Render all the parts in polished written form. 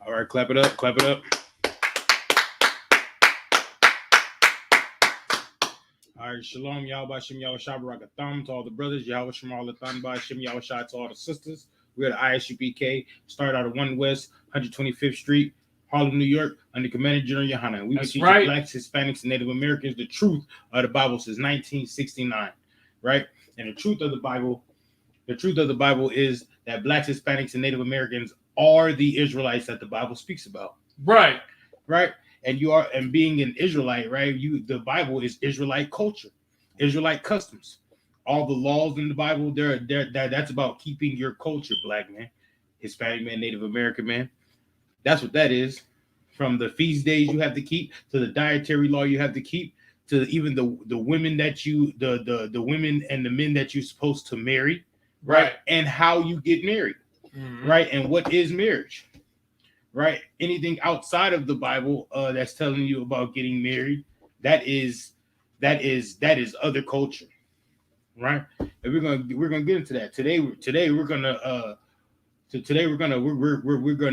All right, clap it up, clap it up. All right, shalom, Yahweh Shem Yahweh Shai Barakatham to all the brothers, Yahweh Shem Alatham Shem Yahweh Shai to all the sisters. We're at I.S.U.P.K, started out of 1 West, 125th Street, Harlem, New York, under Commander General Yohanan. We've been teaching Blacks, Hispanics, and Native Americans the truth of the Bible since 1969, right? And the truth of the Bible is that Blacks, Hispanics, and Native Americans are the Israelites that the Bible speaks about. Right. Right. And being an Israelite, right? The Bible is Israelite culture, Israelite customs. All the laws in the Bible, that's about keeping your culture, Black man, Hispanic man, Native American man. That's what that is. From the feast days you have to keep, to the dietary law you have to keep, to even the women that you the women and the men that you're supposed to marry, right? And how you get married, right? And what is marriage? Right? Anything outside of the Bible that's telling you about getting married, that is other culture, right? And we're gonna get into that today. We're going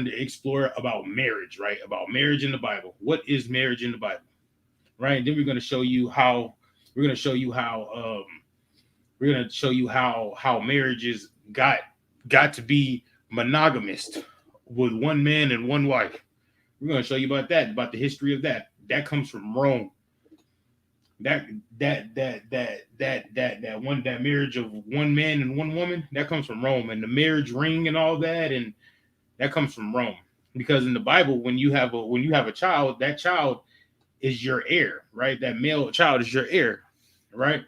to explore about marriage, right? About marriage in the Bible. What is marriage in the Bible, right? And then we're going to show you how marriages got to be monogamous with one man and one wife. We're going to show you about that, about the history of that. That comes from Rome. That marriage of one man and one woman, that comes from Rome, and the marriage ring and all that, and that comes from Rome. Because in the Bible, when you have a child, that child is your heir, right? That male child is your heir, right?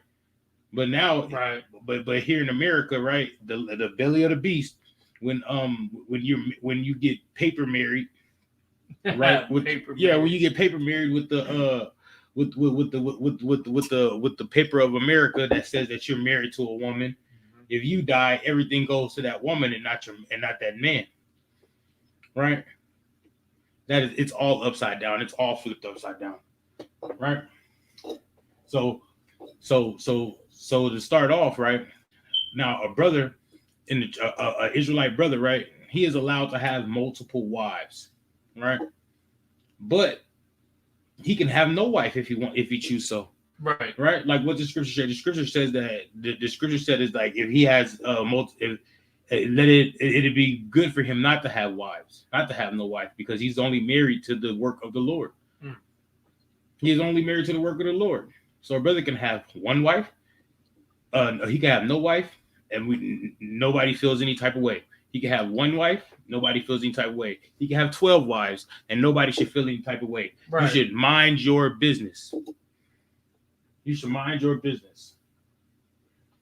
But now, right? But here in America, right, the belly of the beast. When you get paper married, right? When you get paper married with the with the paper of America that says that you're married to a woman. If you die, everything goes to that woman and not that man, right? It's all upside down. It's all flipped upside down, right? So to start off, right now, a brother. A Israelite brother, right? He is allowed to have multiple wives, right? But he can have no wife if he chooses so. Right? Like what the scripture said. The scripture says that the scripture said is like if he has it'd be good for him not to have wives, not to have no wife, because he's only married to the work of the Lord. He is only married to the work of the Lord. So a brother can have one wife. He can have no wife. And nobody feels any type of way. He can have one wife, nobody feels any type of way. He can have 12 wives, and nobody should feel any type of way. Right. You should mind your business. You should mind your business,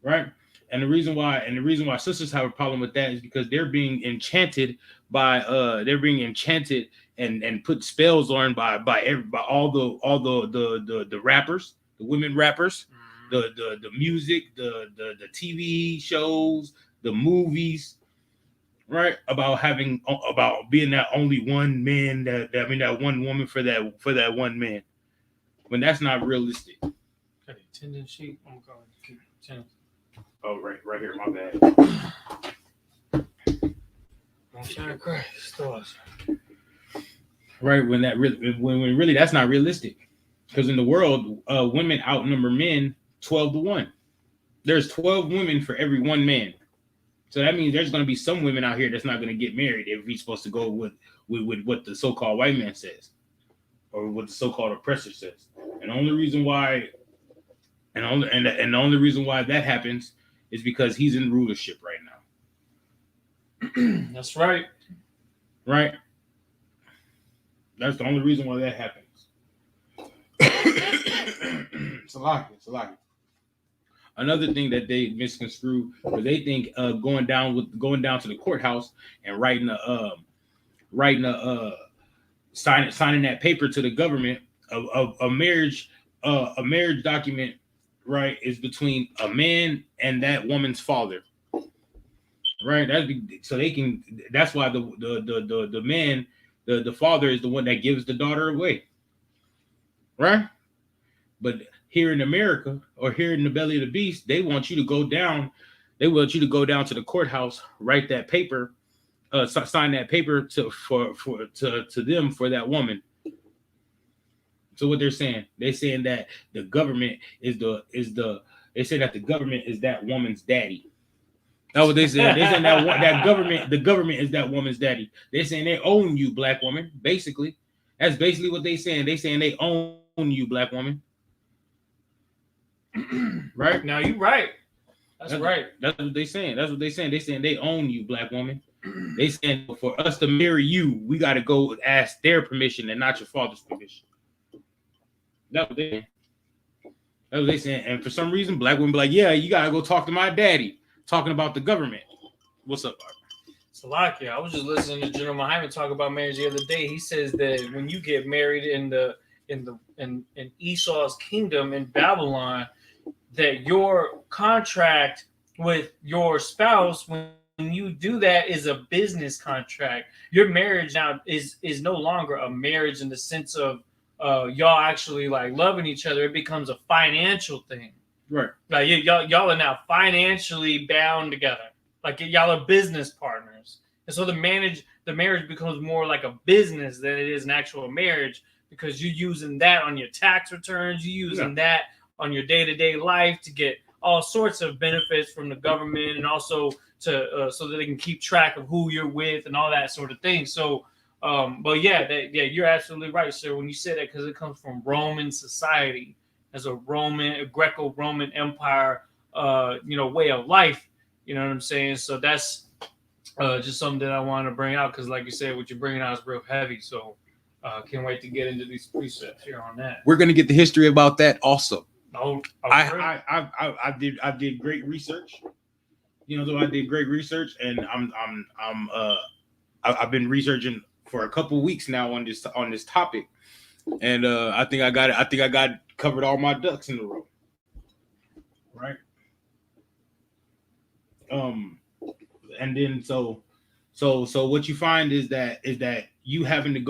right? And the reason why sisters have a problem with that is because they're being enchanted and put spells on by all the rappers, the women rappers. The music, the TV shows, the movies, right? About being that only one man that one woman for that one man, when that's not realistic. Got a tendon sheet. I'm going. Oh, right here. My bad. I'm trying to cry. Stars. Right, when really that's not realistic, because in the world, women outnumber men 12-1. There's 12 women for every one man. So that means there's going to be some women out here that's not going to get married if we're supposed to go with what the so-called white man says, or what the so-called oppressor says. And the only reason why that happens is because he's in rulership right now. That's right. Right? That's the only reason why that happens. It's a lot. Another thing that they misconstrue, or they think going down to the courthouse and signing that paper to the government of a marriage document, right, is between a man and that woman's father, right? That's why the man, the father is the one that gives the daughter away, right? But here in America, or here in the belly of the beast, they want you to go down to the courthouse, write that paper, sign that paper to them for that woman. So what they're saying that the government is they say that the government is that woman's daddy. That's what they said. They saying that the government is that woman's daddy. They're saying they own you, black woman. Basically, that's basically what they saying. They saying they own you, black woman. Right? Now you right. That's right. That's what they saying. That's what they saying. They saying they own you, black woman. They saying for us to marry you, we got to go ask their permission and not your father's permission. That's what they saying. And for some reason, black women be like, yeah, you got to go talk to my daddy. Talking about the government. What's up, Art? Salakia, I was just listening to General Muhammad talk about marriage the other day. He says that when you get married in Esau's kingdom in Babylon, that your contract with your spouse, when you do that, is a business contract. Your marriage now is no longer a marriage in the sense of y'all actually like loving each other. It becomes a financial thing. Right. Like y'all are now financially bound together. Like y'all are business partners. And so the marriage becomes more like a business than it is an actual marriage, because you're using that on your tax returns, you're using that on your day-to-day life to get all sorts of benefits from the government, and also to so that they can keep track of who you're with and all that sort of thing. So but you're absolutely right, sir, when you say that, because it comes from Roman society. As a Greco-Roman Empire, way of life. You know what I'm saying? So that's just something that I want to bring out, because, like you said, what you're bringing out is real heavy. So can't wait to get into these precepts here on that. We're gonna get the history about that also. Oh, I did great research. So I did great research, and I've been researching for a couple of weeks now on this topic. And I think I got it. I think I got covered all my ducks in a row. Right. And then so what you find is that you having to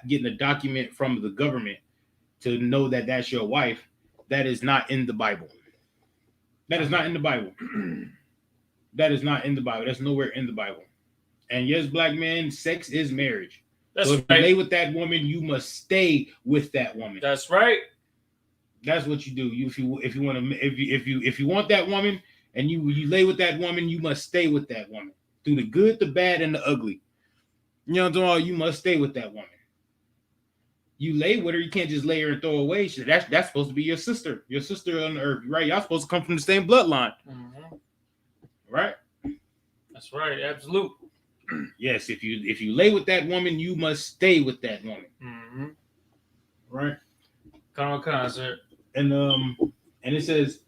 getting a document from the government to know that that's your wife. That is not in the Bible. That is not in the Bible. That is not in the Bible. That's nowhere in the Bible. And yes, black men, sex is marriage. That's so if you lay with that woman, you must stay with that woman. That's right. That's what you do. If you want that woman and you lay with that woman, you must stay with that woman through the good, the bad, and the ugly. You know what I'm talking about? You must stay with that woman. You lay with her, you can't just lay her and throw away. That's supposed to be your sister on the earth, right? Y'all supposed to come from the same bloodline, right? That's right. Absolute. Yes, if you lay with that woman, you must stay with that woman, right? Come on, sir. And it says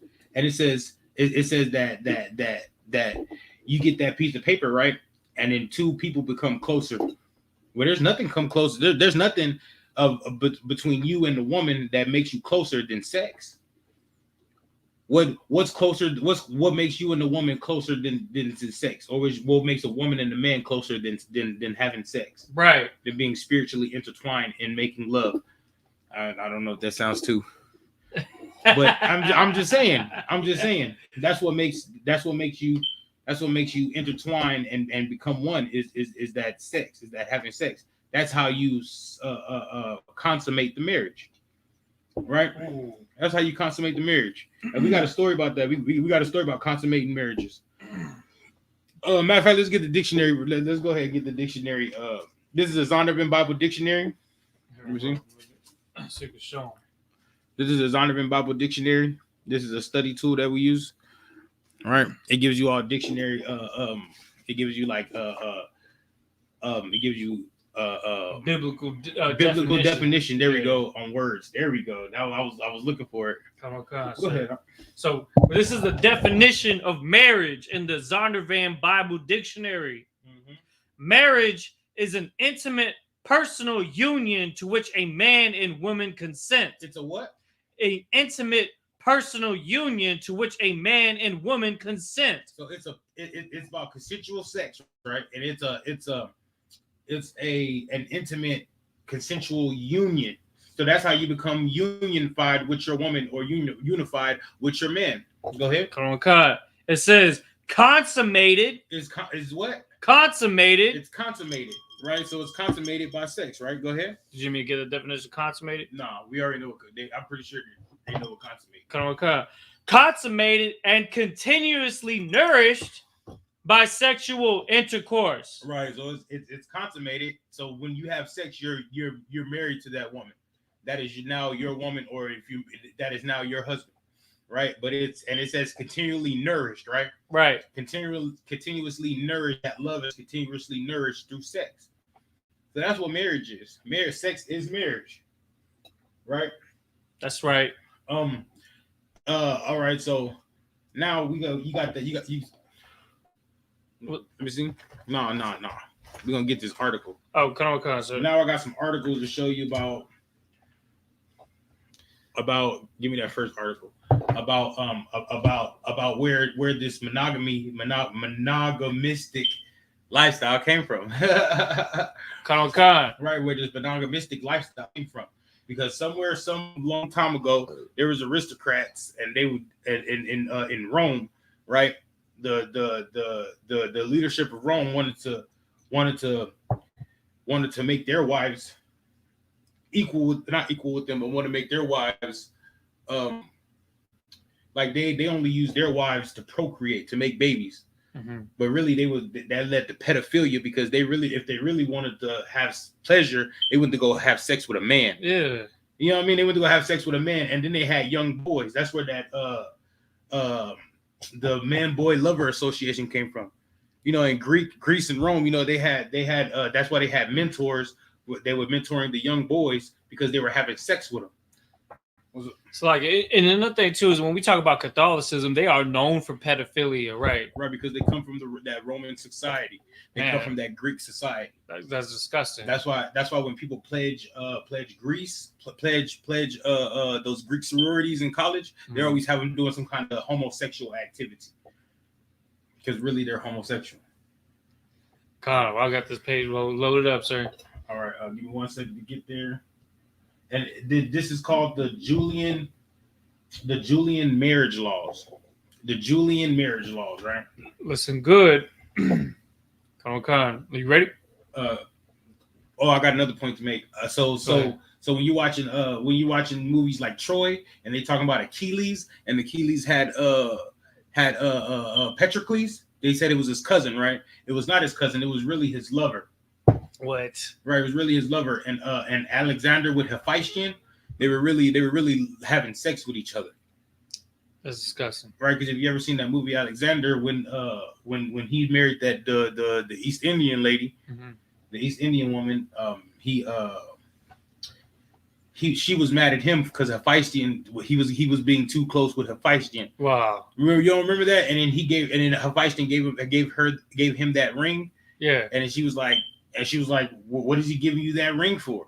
that you get that piece of paper, right? And then two people become closer. Well, there's nothing come closer. There's nothing between you and the woman that makes you closer than sex. What's closer? What makes you and the woman closer than sex, or what makes a woman and a man closer than having sex? Right. Than being spiritually intertwined and making love. I don't know if that sounds too, but I'm just saying. That's what makes you intertwine and become one. Is that sex? Is that having sex? That's how you consummate the marriage. Right? That's how you consummate the marriage. And we got a story about that. We got a story about consummating marriages. Matter of fact, let's get the dictionary. Let's go ahead and get the dictionary. This is a Zondervan Bible Dictionary. Let me see. This is a Zondervan Bible Dictionary. This is a study tool that we use. All right. It gives you all dictionary. It gives you like it gives you biblical definition. There we go on words. There we go. Now I was looking for it. Come on, go ahead. So this is the definition of marriage in the Zondervan Bible Dictionary. Marriage is an intimate personal union to which a man and woman consent. It's a what? An intimate personal union to which a man and woman consent. So it's about consensual sex, right? And it's an intimate consensual union. So that's how you become unified with your woman, or unified with your man. Go ahead. Come on, cut. It says consummated is what? consummated. It's consummated, right? So it's consummated by sex, right? Go ahead. Did you mean get a definition of consummated? No, we already know. I'm pretty sure they know what consummated. Consummated and continuously nourished by sexual intercourse. Right. So it's consummated. So when you have sex, you're married to that woman. That is now your woman, or that is now your husband. Right. But it says continually nourished, right? Right. Continuously nourished. That love is continuously nourished through sex. So that's what marriage is. Sex is marriage. Right? That's right. All right, so now you got let me see. No. We're gonna get this article. Oh, come on, sir. Now I got some articles to show you about give me that first article. About where this monogamistic lifestyle came from. Right, where this monogamistic lifestyle came from. Because somewhere, some long time ago, there was aristocrats, and they would in Rome, right? The leadership of Rome wanted to make their wives not equal with them, but want to make their wives like they only use their wives to procreate, to make babies. Mm-hmm. But really, that led to pedophilia, because if they really wanted to have pleasure, they went to go have sex with a man. Yeah, you know what I mean. They went to go have sex with a man, and then they had young boys. That's where that the man-boy lover association came from. You know, in Greece and Rome, you know, they had that's why they had mentors. They were mentoring the young boys because they were having sex with them. So, like, and another thing too is when we talk about Catholicism, they are known for pedophilia, right? Right, because they come from that Roman society. They come from that Greek society. That's disgusting. That's why when people pledge Greece, pledge those Greek sororities in college, they're always having doing some kind of homosexual activity, because really they're homosexual. God, I got this page loaded up, sir. All right, give me 1 second to get there. And this is called the Julian marriage laws. The Julian marriage laws, right? Listen good. Come on. Are you ready? I got another point to make. So when you're watching movies like Troy, and they talking about Achilles, and Achilles had Patroclus, they said it was his cousin, right? It was not his cousin. It was really his lover. What? Right, it was really his lover, and Alexander with Hephaestion, they were really having sex with each other. That's disgusting, right? Because if you ever seen that movie Alexander, when he married that the East Indian lady, the East Indian woman, she was mad at him because Hephaestion, he was being too close with Hephaestion. Wow, you don't remember that? And then Hephaestion gave him that ring. Yeah, and she was like, what is he giving you that ring for?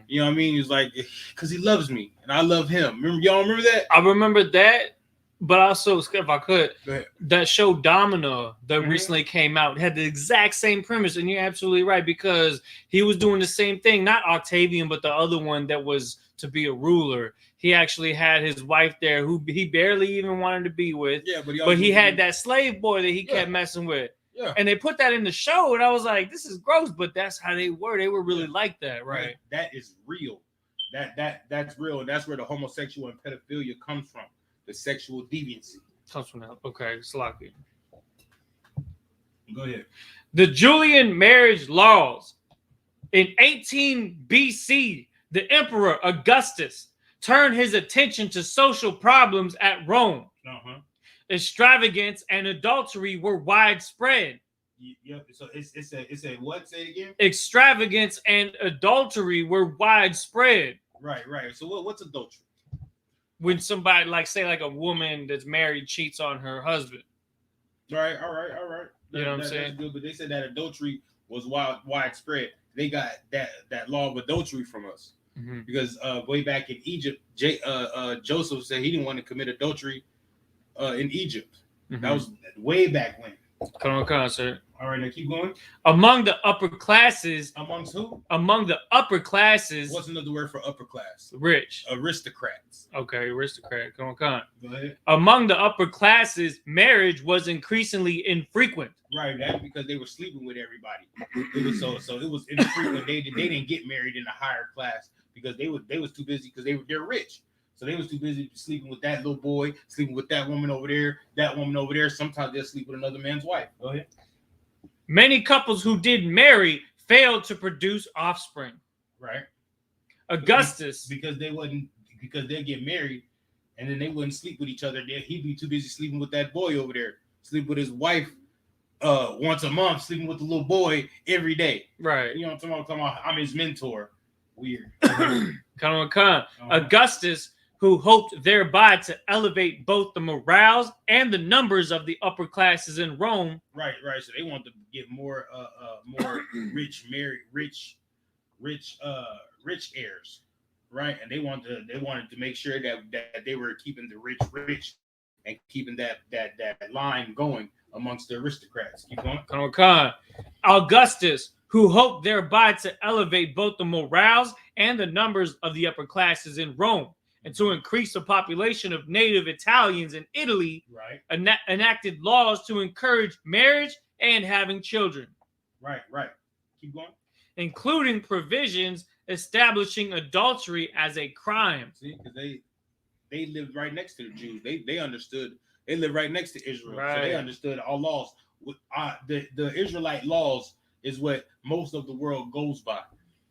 You know what I mean? He's like, because he loves me and I love him. Y'all remember that? I remember that, but also, if I could, that show Domino that recently came out had the exact same premise, and you're absolutely right, because he was doing the same thing. Not Octavian, but the other one that was to be a ruler. He actually had his wife there, who he barely even wanted to be with. Yeah, but he had that slave boy that he kept messing with. Yeah. And they put that in the show, and I was like, this is gross, but that's how they were. They were really like that, right? That is real. That's real, and that's where the homosexual and pedophilia comes from. The sexual deviancy comes from that. Okay, Slocky. Go ahead. The Julian marriage laws. In 18 BC, the Emperor Augustus turned his attention to social problems at Rome. Extravagance and adultery were widespread. Yep. So it's a what? Say it again. Extravagance and adultery were widespread. Right. So what's adultery? When somebody, like, say, like a woman that's married cheats on her husband. All right. You know what I'm saying? That's good, but they said that adultery was widespread. They got that law of adultery from us, because way back in Egypt, Joseph said he didn't want to commit adultery in Egypt. That was way back when. Come on, sir. All right, now keep going. Among the upper classes. Amongst who? Among the upper classes. What's another word for upper class? Rich. Aristocrats. Okay, aristocrat. Come on. Go ahead. Among the upper classes, marriage was increasingly infrequent. Right, that's because they were sleeping with everybody. It was so it was infrequent. They didn't get married in a higher class because they was too busy because they're rich. So they was too busy sleeping with that little boy, sleeping with that woman over there, that woman over there. Sometimes they'll sleep with another man's wife. Go ahead. Many couples who did marry failed to produce offspring. Right. Augustus. Because they'd get married and then they wouldn't sleep with each other. He'd be too busy sleeping with that boy over there, sleep with his wife once a month, sleeping with the little boy every day. Right. You know what I'm talking about? I'm his mentor. Weird. Augustus, who hoped thereby to elevate both the morals and the numbers of the upper classes in Rome. Right. So they want to get more rich heirs, right? And they wanted to make sure that they were keeping the rich and keeping that line going amongst the aristocrats. Keep going. Augustus, who hoped thereby to elevate both the morals and the numbers of the upper classes in Rome, and to increase the population of native Italians in Italy, right, enacted laws to encourage marriage and having children. Right. Keep going. Including provisions establishing adultery as a crime. See, because they lived right next to the Jews. They understood. They lived right next to Israel, right. So they understood all laws. The Israelite laws is what most of the world goes by.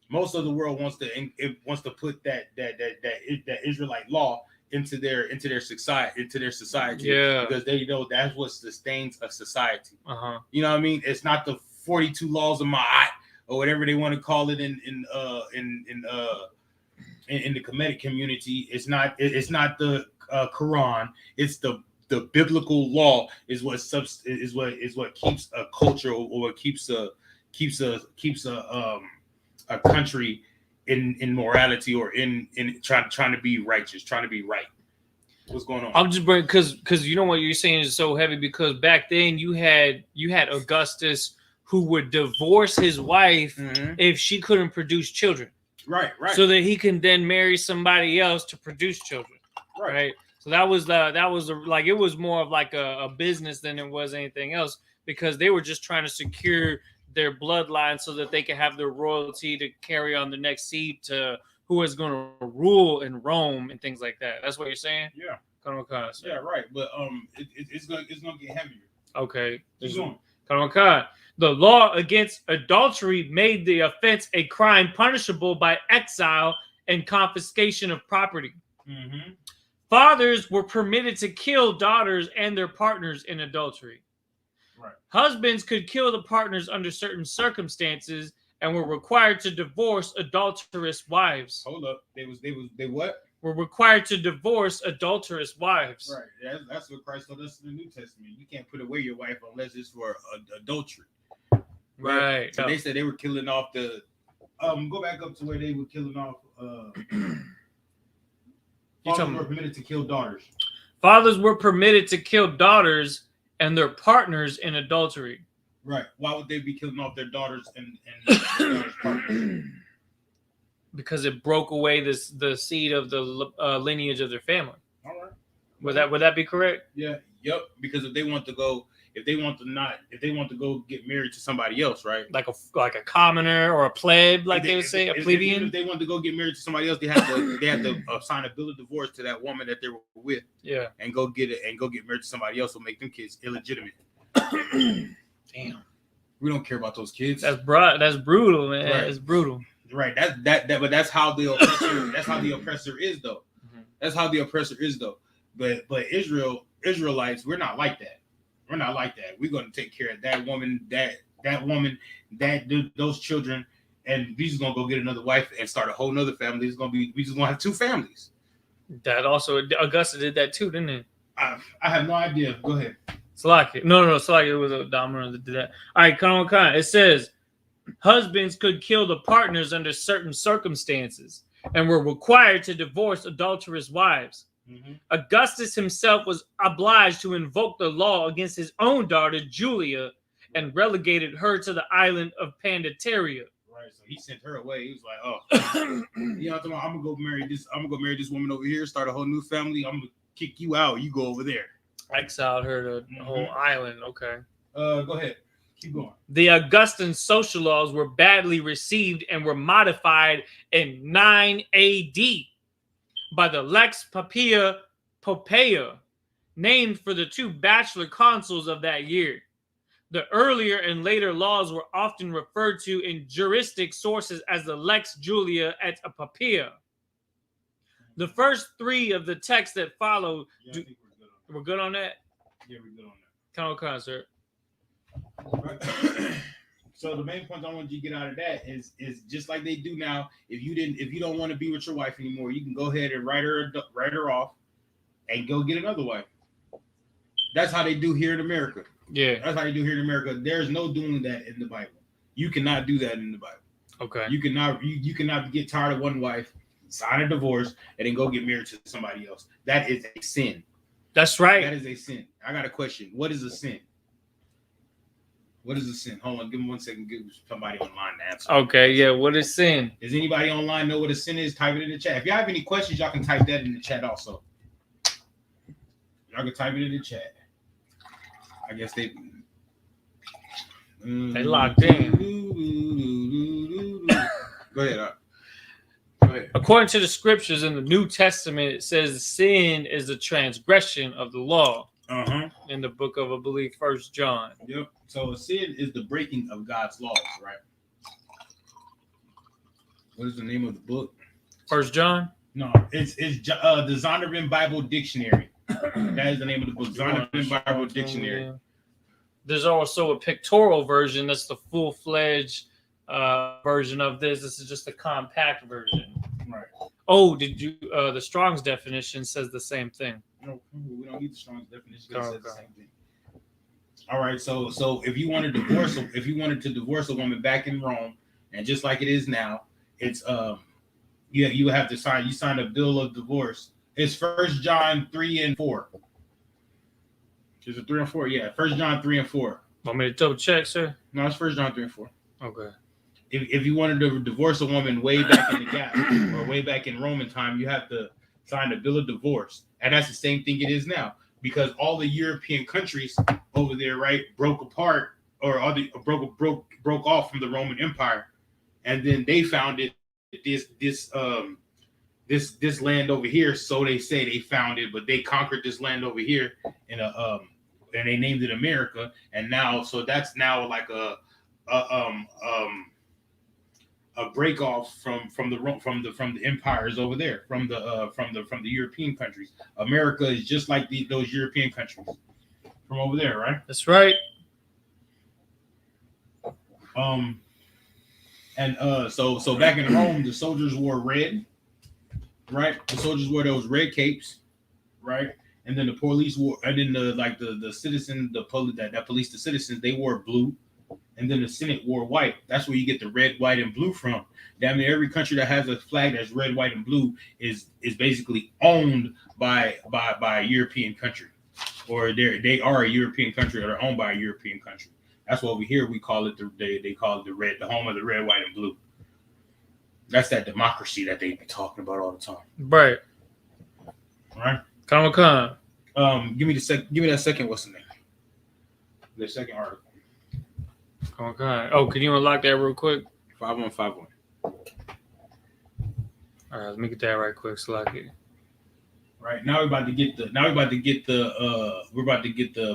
Most of the world wants to put that Israelite law into their society. Yeah. Because they know that's what sustains a society. Uh-huh. You know what I mean? It's not the 42 laws of Ma'at or whatever they want to call it in the Kemetic community. It's not the Quran. It's the biblical law is what keeps a culture or what keeps a country in morality or in trying to be righteous, trying to be right. What's going on? I'm just bringing because you know what you're saying is so heavy because back then you had Augustus who would divorce his wife if she couldn't produce children. Right. So that he can then marry somebody else to produce children. Right. So that was like it was more of like a business than it was anything else because they were just trying to secure their bloodline so that they could have their royalty to carry on the next seed to who is going to rule in Rome and things like that. That's what you're saying? Yeah. So. Yeah, right. But it's gonna get heavier. Okay. Keep going. The law against adultery made the offense a crime punishable by exile and confiscation of property. Mm-hmm. Fathers were permitted to kill daughters and their partners in adultery. Right. Husbands could kill the partners under certain circumstances and were required to divorce adulterous wives. Hold up. They what? Were required to divorce adulterous wives. Right. That's what Christ told us in the New Testament. You can't put away your wife unless it's for adultery. Right. So they said they were killing off the. Go back up to where they were killing off. Fathers were permitted to kill daughters. Fathers were permitted to kill daughters and their partners in adultery. Right. Why would they be killing off their daughters and their daughters' partners? Because it broke away the seed of the lineage of their family. All right. Would that be correct? Yeah. Yep. Because if they want to go get married to somebody else, right? Like a commoner or a plebe, like they would say, a plebeian. If they want to go get married to somebody else, they have to sign a bill of divorce to that woman that they were with. Yeah. And go get married to somebody else will make them kids illegitimate. Damn. We don't care about those kids. That's brutal, man. Right. It's brutal. Right. But that's how the oppressor. That's how the oppressor is, though. Mm-hmm. That's how the oppressor is, though. But Israelites, we're not like that. We're not like that. We're going to take care of that woman, those children, and we just gonna go get another wife and start a whole nother family. We just gonna have two families. That also Augusta did that too, didn't he? I have no idea. Go ahead. Salaki. No. Salaki, it was a dominant that did that. All right, come on. It says husbands could kill the partners under certain circumstances and were required to divorce adulterous wives. Mm-hmm. Augustus himself was obliged to invoke the law against his own daughter, Julia, and relegated her to the island of Pandateria. Right, so he sent her away. He was like, "Oh, you know, I'm gonna go marry this. I'm gonna go marry this woman over here. Start a whole new family. I'm gonna kick you out. You go over there." Exiled her to the whole island. Okay. Go ahead. Keep going. The Augustan social laws were badly received and were modified in 9 A.D. by the Lex Poppaea, named for the 2 bachelor consuls of that year. The earlier and later laws were often referred to in juristic sources as the Lex Julia et Poppaea. The first 3 of the texts that follow. Yeah, I think we're good on that? Yeah, we're good on Come on, sir. that. So the main point I want you to get out of that is just like they do now. If you don't want to be with your wife anymore, you can go ahead and write her off and go get another wife. That's how they do here in America. Yeah. That's how they do here in America. There's no doing that in the Bible. You cannot do that in the Bible. Okay. You cannot get tired of one wife, sign a divorce, and then go get married to somebody else. That is a sin. That's right. That is a sin. I got a question. What is a sin? What is a sin? Hold on, give me 1 second. Give somebody online to answer. Okay, yeah. What is sin? Does anybody online know what a sin is? Type it in the chat. If y'all have any questions, y'all can type that in the chat also. Y'all can type it in the chat. I guess they locked in. Go ahead. Go ahead. According to the scriptures in the New Testament, it says sin is a transgression of the law. In the book of, I believe, 1 John. Yep. So a sin is the breaking of God's laws, right? What is the name of the book? 1 John? No, it's the Zondervan Bible Dictionary. That is the name of the book, Zondervan Bible Dictionary. Yeah. There's also a pictorial version. That's the full-fledged version of this. This is just a compact version. Right. Oh, did you? The Strong's definition says the same thing. No, we don't need the Strong's definition. It says the same thing. All right. So if you wanted to divorce a woman back in Rome, and just like it is now, it's you have to sign a bill of divorce. It's 1 John 3 and 4. Is it 3 and 4? Yeah, 1 John 3 and 4. Want me to double check, sir? No, it's 1 John 3 and 4. Okay. If you wanted to divorce a woman way back in the gap or way back in Roman time, you have to sign a bill of divorce, and that's the same thing it is now, because all the European countries over there, right, broke apart, or all the broke off from the Roman Empire, and then they founded this land over here. So they say they found it, but they conquered this land over here and they named it America, and now so that's now like a break off from the empires over there, from the European countries. America is just like those European countries from over there, right? That's right. So back in Rome, the soldiers wore red, right? The soldiers wore those red capes, right? And then the police wore, and then the citizen, that police the citizens, they wore blue. And then the Senate wore white. That's where you get the red, white, and blue from. Damn near every country that has a flag that's red, white, and blue is basically owned by a European country, or they are a European country, or they're owned by a European country. That's what over here we call it. They call it the home of the red, white, and blue. That's that democracy that they be talking about all the time. Right. All right. Come. Give me that second. What's the name? The second article. Okay. Oh, can you unlock that real quick? 5151. All right, let me get that right quick. So like it. Right now we're about to get the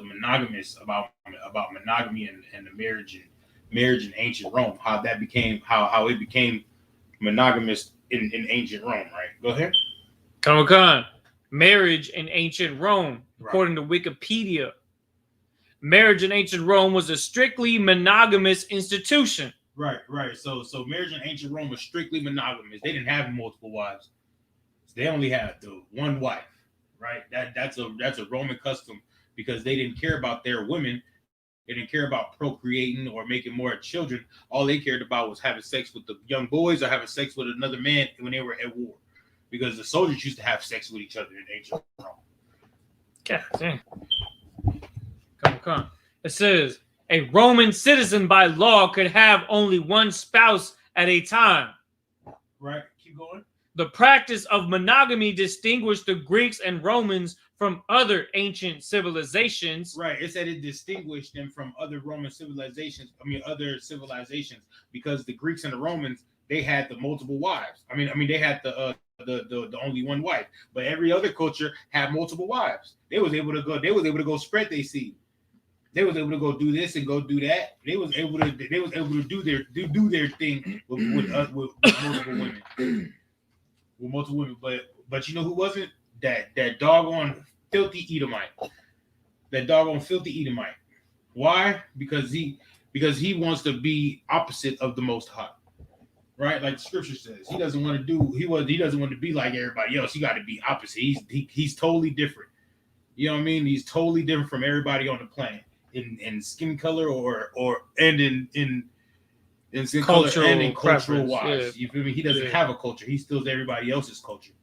monogamous about monogamy and the marriage in ancient Rome. How it became monogamous in ancient Rome. Right. Go ahead. Come. Marriage in ancient Rome, according to Wikipedia. Marriage in ancient Rome was a strictly monogamous institution. Right. So marriage in ancient Rome was strictly monogamous. They didn't have multiple wives. They only had the one wife. Right. That's a Roman custom, because they didn't care about their women. They didn't care about procreating or making more children. All they cared about was having sex with the young boys or having sex with another man when they were at war, because the soldiers used to have sex with each other in ancient Rome. God damn. Come. It says, A Roman citizen by law could have only one spouse at a time. Right. Keep going. The practice of monogamy distinguished the Greeks and Romans from other ancient civilizations. Right. It said it distinguished them from other other civilizations, because the Greeks and the Romans, they had the multiple wives. They had the only one wife, but every other culture had multiple wives. They was able to go spread their seed. They was able to go do this and go do that. They was able to do their thing with multiple women. With multiple women. But you know who wasn't? That doggone filthy Edomite. That doggone filthy Edomite. Why? Because he wants to be opposite of the Most High. Right? Like the scripture says. He doesn't want to be like everybody else. He got to be opposite. He's totally different. You know what I mean? He's totally different from everybody on the planet. In skin color in skin color and in cultural wise. Yeah. You feel me? He doesn't have a culture. He steals everybody else's culture.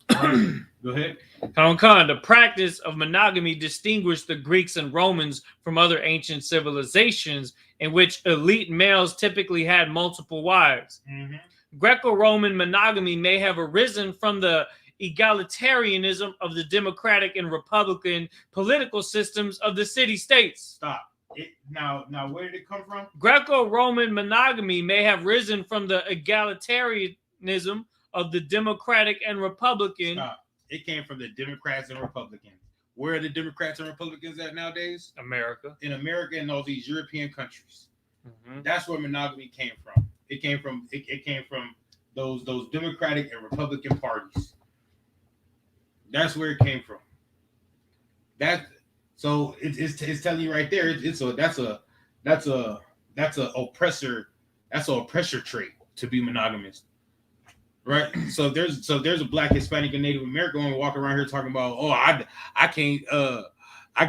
Go ahead. Khan, the practice of monogamy distinguished the Greeks and Romans from other ancient civilizations in which elite males typically had multiple wives. Mm-hmm. Greco-Roman monogamy may have arisen from the egalitarianism of the democratic and republican political systems of the city-states. Stop. Now, where did it come from? Greco-Roman monogamy may have risen from the egalitarianism of the democratic and republican. Stop. It came from the Democrats and Republicans. Where are the Democrats and Republicans at nowadays? America. In America and all these European countries. Mm-hmm. That's where monogamy came from. It came from those Democratic and Republican parties. That's where it came from. So it's telling you right there. That's an oppressor trait to be monogamous, right? So there's a Black, Hispanic, and Native American walking around here talking about, I can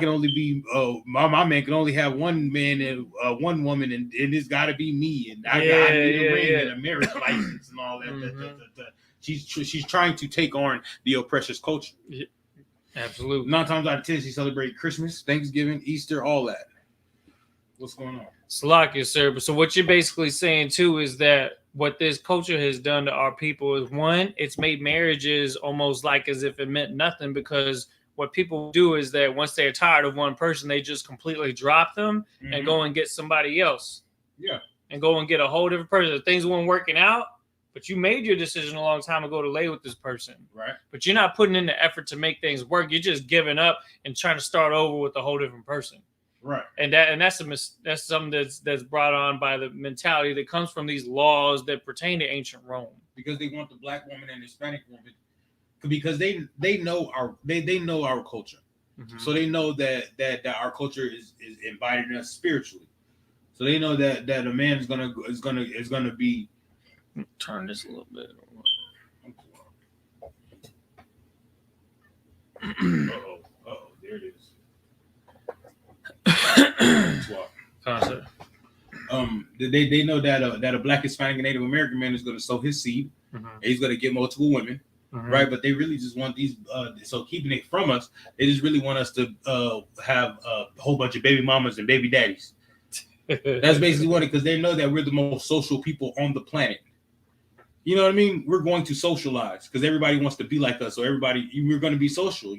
only be my man can only have one man and one woman, and it's got to be me, and I need a ring and a marriage license and all that. Mm-hmm. She's trying to take on the oppressor's culture. Yeah, absolutely. 9 times out of 10, she celebrates Christmas, Thanksgiving, Easter, all that. What's going on? Salakia, sir. So what you're basically saying too is that what this culture has done to our people is, one, it's made marriages almost like as if it meant nothing, because what people do is that once they're tired of one person, they just completely drop them and go and get somebody else. Yeah. And go and get a whole different person. If things weren't working out, but you made your decision a long time ago to lay with this person. Right. But you're not putting in the effort to make things work. You're just giving up and trying to start over with a whole different person. Right. And that's something that's brought on by the mentality that comes from these laws that pertain to ancient Rome. Because they want the Black woman and Hispanic woman, because they know our culture. Mm-hmm. So they know that our culture is inviting us spiritually. So they know that a man is gonna be. Turn this a little bit. There it is. They know that a Black, Hispanic, and Native American man is going to sow his seed. Mm-hmm. And he's going to get multiple women, mm-hmm. right? But they really just want these. So keeping it from us, they just really want us to have a whole bunch of baby mamas and baby daddies. That's basically what it, because they know that we're the most social people on the planet. You know what I mean? We're going to socialize because everybody wants to be like us. So we're going to be sociable.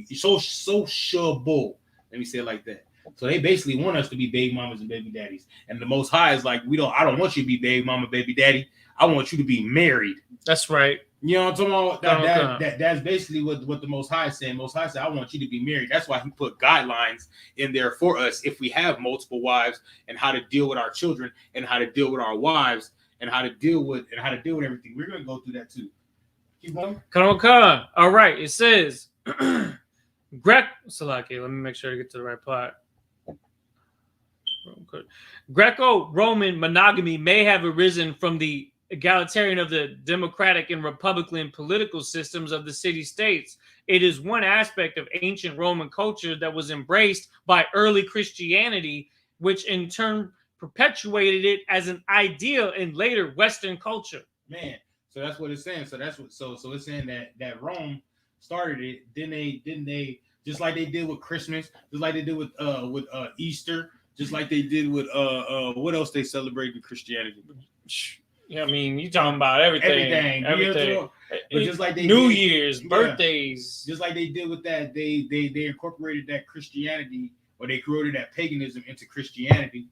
Let me say it like that. So they basically want us to be baby mamas and baby daddies. And the Most High is like, I don't want you to be baby mama, baby daddy. I want you to be married. That's right. You know what I'm talking about? That's basically what the Most High is saying. Most High said, I want you to be married. That's why he put guidelines in there for us if we have multiple wives, and how to deal with our children, and how to deal with our wives, and how to deal with everything. We're gonna go through that too. Keep going. Come on. All right. It says Salaki, let me make sure to get to the right part. Greco-Roman monogamy may have arisen from the egalitarian of the democratic and republican political systems of the city-states. It is one aspect of ancient Roman culture that was embraced by early Christianity, which in turn perpetuated it as an ideal in later Western culture. Man, so that's what it's saying. So it's saying that Rome started it. Then they just like they did with Christmas, just like they did with Easter, Just like they did with what else they celebrate in Christianity? Yeah, I mean, you talking about everything. But just like they New did, Year's, birthdays, just like they did with that, they incorporated that Christianity, or they created that paganism into Christianity,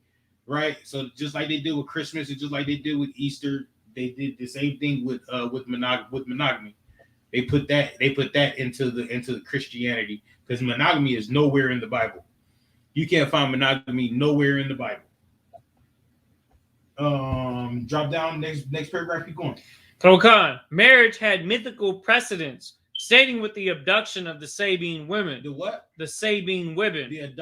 right? So just like they did with Christmas, and just like they did with Easter, they did the same thing with monogamy. They put that into the Christianity, because monogamy is nowhere in the Bible. You can't find monogamy nowhere in the Bible. Drop down next paragraph. Keep going. Khan, marriage had mythical precedents, stating with the abduction of the Sabine women. The what? The Sabine women. The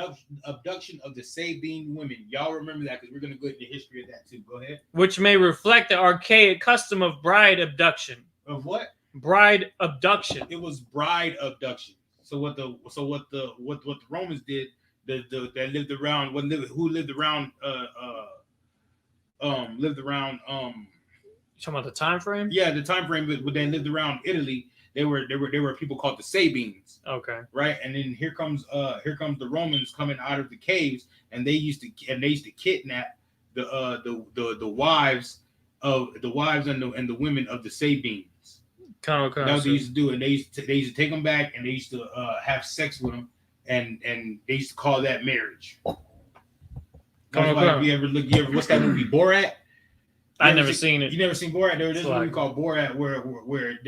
abduction of the Sabine women. Y'all remember that, because we're going to go into the history of that too. Go ahead. Which may reflect the archaic custom of bride abduction. Of what? Bride abduction. It was bride abduction. So what the Romans did, that lived around, You talking about the time frame? Yeah, the time frame. But they lived around Italy. They were people called the Sabines. Okay. Right, and then here comes the Romans coming out of the caves, and they used to kidnap the wives and the women of the Sabines. That's what they used to do, and they used to take them back, and they used to have sex with them, and they used to call that marriage. If you ever what's that movie, Borat? I never seen it. You never seen Borat? There's this movie called Borat where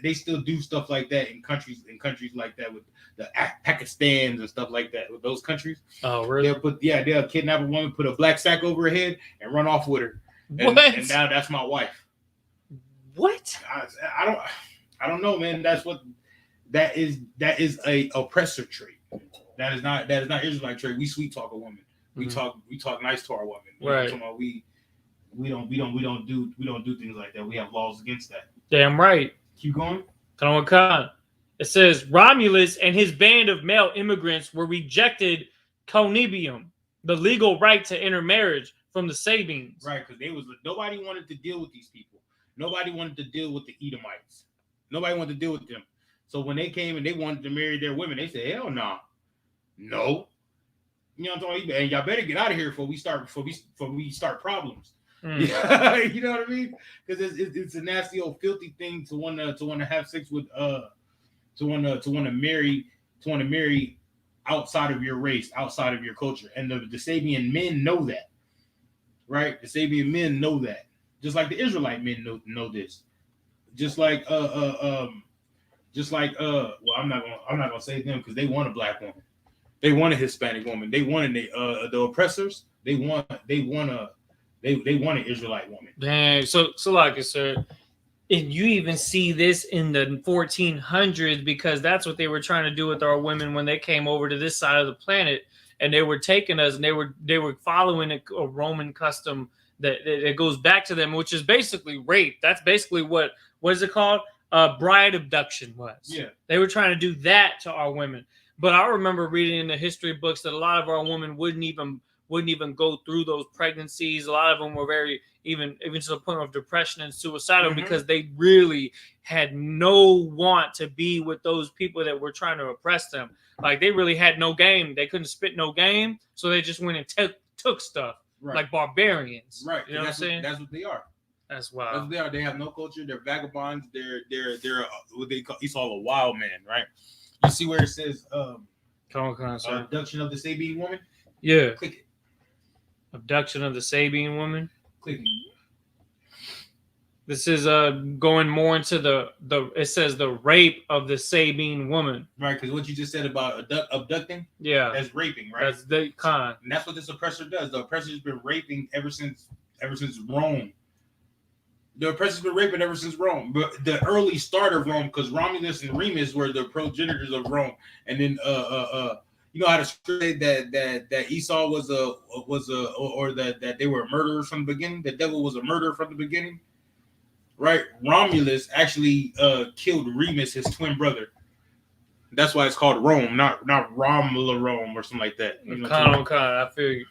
they still do stuff like that in countries like that, with the Pakistans and stuff like that, with those countries. Oh, really? They'll kidnap a woman, put a black sack over her head, and run off with her. And now that's my wife. What? I don't know, man. That is a oppressor trait. That is not Israelite trait. We sweet talk a woman. We talk nice to our women. Right. We don't do things like that. We have laws against that. Damn right. Keep going. Khan. It says Romulus and his band of male immigrants were rejected connubium, the legal right to intermarriage, from the Sabines. Right, because nobody wanted to deal with these people. Nobody wanted to deal with the Edomites. Nobody wanted to deal with them. So when they came and they wanted to marry their women, they said, "Hell no, no." You know what I'm talking about? And y'all better get out of here before we start problems. You know what I mean? Because it's a nasty old filthy thing to want to have sex with to want to marry outside of your race, outside of your culture. And the Sabian men know that, right? The Sabian men know that, just like the Israelite men know this. Just like well, I'm not gonna say them, because they want a black woman, they want a Hispanic woman, they want the oppressors, they want an Israelite woman. Dang, so like I said, and you even see this in the 1400s, because that's what they were trying to do with our women when they came over to this side of the planet, and they were taking us, and they were following a Roman custom that goes back to them, which is basically rape. That's basically what is it called? Bride abduction was. Yeah. They were trying to do that to our women. But I remember reading in the history books that a lot of our women wouldn't even go through those pregnancies. A lot of them were very even to the point of depression and suicidal, because they really had no want to be with those people that were trying to oppress them. Like, they really had no game. They couldn't spit no game, so they just went and took stuff. Right. Like barbarians. Right. You know what I'm saying? That's what they are. That's wild. That's what they are. They have no culture. They're vagabonds. They're what they call Esau, a wild man, right? You see where it says abduction of the Sabine woman? Yeah. Click it. Abduction of the Sabine woman. Click it. This is going more into it says the rape of the Sabine woman. Right, because what you just said about abducting, that's raping, right? That's the con. And that's what this oppressor does. The oppressor's been raping ever since Rome. The oppressor's been raping ever since Rome. But the early start of Rome, because Romulus and Remus were the progenitors of Rome. And then you know how to say that Esau was that they were murderers from the beginning? The devil was a murderer from the beginning. Right, Romulus actually killed Remus, his twin brother. That's why it's called Rome, not Romula Rome or something like that. You know I feel you.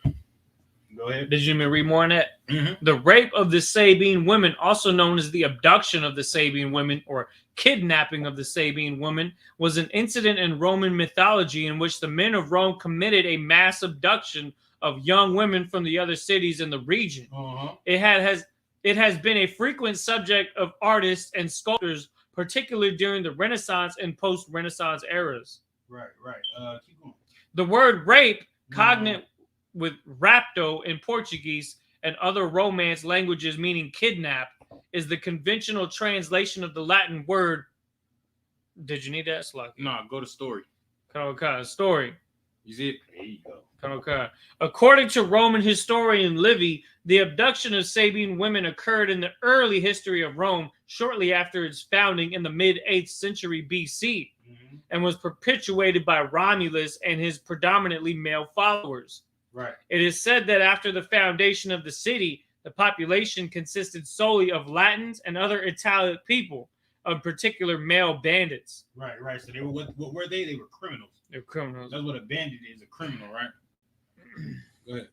Go ahead. Did you even read more on that? Mm-hmm. The rape of the Sabine women, also known as the abduction of the Sabine women or kidnapping of the Sabine women, was an incident in Roman mythology in which the men of Rome committed a mass abduction of young women from the other cities in the region. Uh-huh. It has been a frequent subject of artists and sculptors, particularly during the Renaissance and post-Renaissance eras. Right. Keep going. The word rape, cognate with rapto in Portuguese and other Romance languages meaning kidnap, is the conventional translation of the Latin word. Did you need that, Sluck? No, go to story. Okay, story. You see it? There you go. Okay. According to Roman historian Livy, the abduction of Sabine women occurred in the early history of Rome, shortly after its founding in the mid-8th century BC, and was perpetuated by Romulus and his predominantly male followers. Right. It is said that after the foundation of the city, the population consisted solely of Latins and other Italic people, of particular male bandits. Right. So they were what were they? They were criminals. They're criminals. That's what a bandit is, a criminal, right? Go ahead.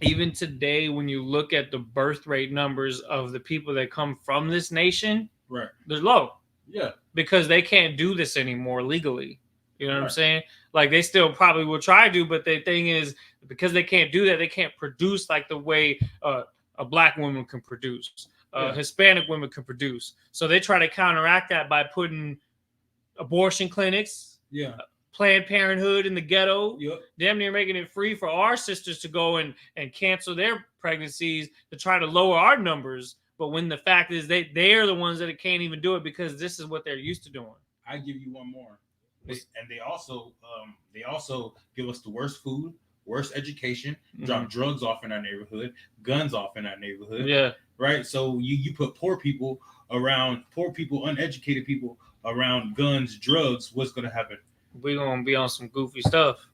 Even today, when you look at the birth rate numbers of the people that come from this nation, right, they're low. Yeah. Because they can't do this anymore legally. You know what I'm saying? Like, they still probably will try to, but the thing is, because they can't do that, they can't produce like the way a black woman can produce. Hispanic women can produce. So they try to counteract that by putting abortion clinics, Planned Parenthood in the ghetto, damn near making it free for our sisters to go and cancel their pregnancies to try to lower our numbers. But when the fact is they're the ones that can't even do it because this is what they're used to doing. I give you one more. They also give us the worst food, worst education, drop drugs off in our neighborhood, guns off in our neighborhood. Yeah. Right. So you put poor people, uneducated people around guns, drugs. What's gonna happen? We're gonna be on some goofy stuff.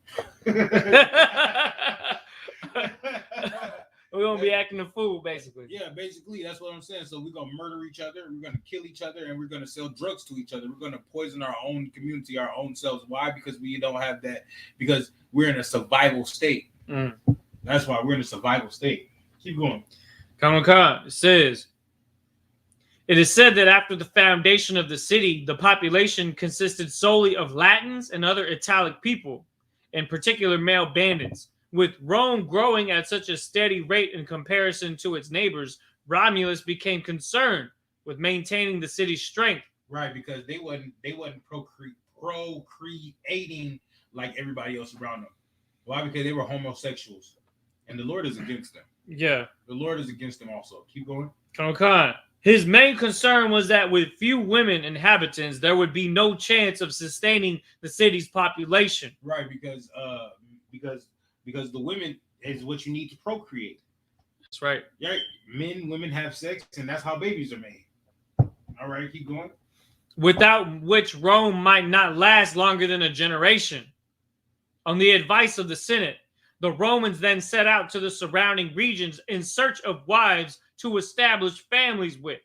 We're gonna be acting a fool, basically. Yeah, basically, that's what I'm saying. So we're gonna murder each other, we're gonna kill each other, and we're gonna sell drugs to each other. We're gonna poison our own community, our own selves. Why? Because we don't have that. Because we're in a survival state. That's why we're in a survival state. Keep going. Come. It says, it is said that after the foundation of the city, the population consisted solely of Latins and other Italic people, in particular male bandits. With Rome growing at such a steady rate in comparison to its neighbors, Romulus became concerned with maintaining the city's strength. Right, because they wasn't procreating like everybody else around them. Why? Because they were homosexuals, and the Lord is against them. Yeah, the Lord is against them also. Keep going. Okay. His main concern was that with few women inhabitants, there would be no chance of sustaining the city's population. Right, because the women is what you need to procreate. That's right. Right. Women have sex, and that's how babies are made. All right, keep going. Without which Rome might not last longer than a generation. On the advice of the Senate, the Romans then set out to the surrounding regions in search of wives to establish families with.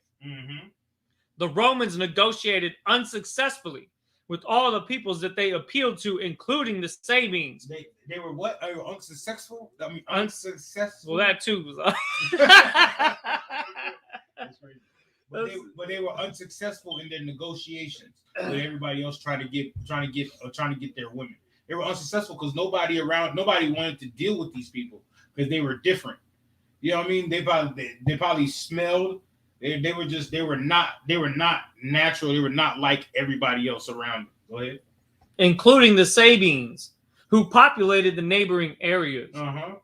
The Romans negotiated unsuccessfully with all the peoples that they appealed to, including the Sabines. They were what? They were unsuccessful? I mean, unsuccessful. Well, that too. That's crazy. But they were unsuccessful in their negotiations with everybody else trying to get their women. They were unsuccessful because nobody wanted to deal with these people because they were different. You know what I mean? They probably smelled. They were not natural. They were not like everybody else around them. Go ahead. Including the Sabines, who populated the neighboring areas.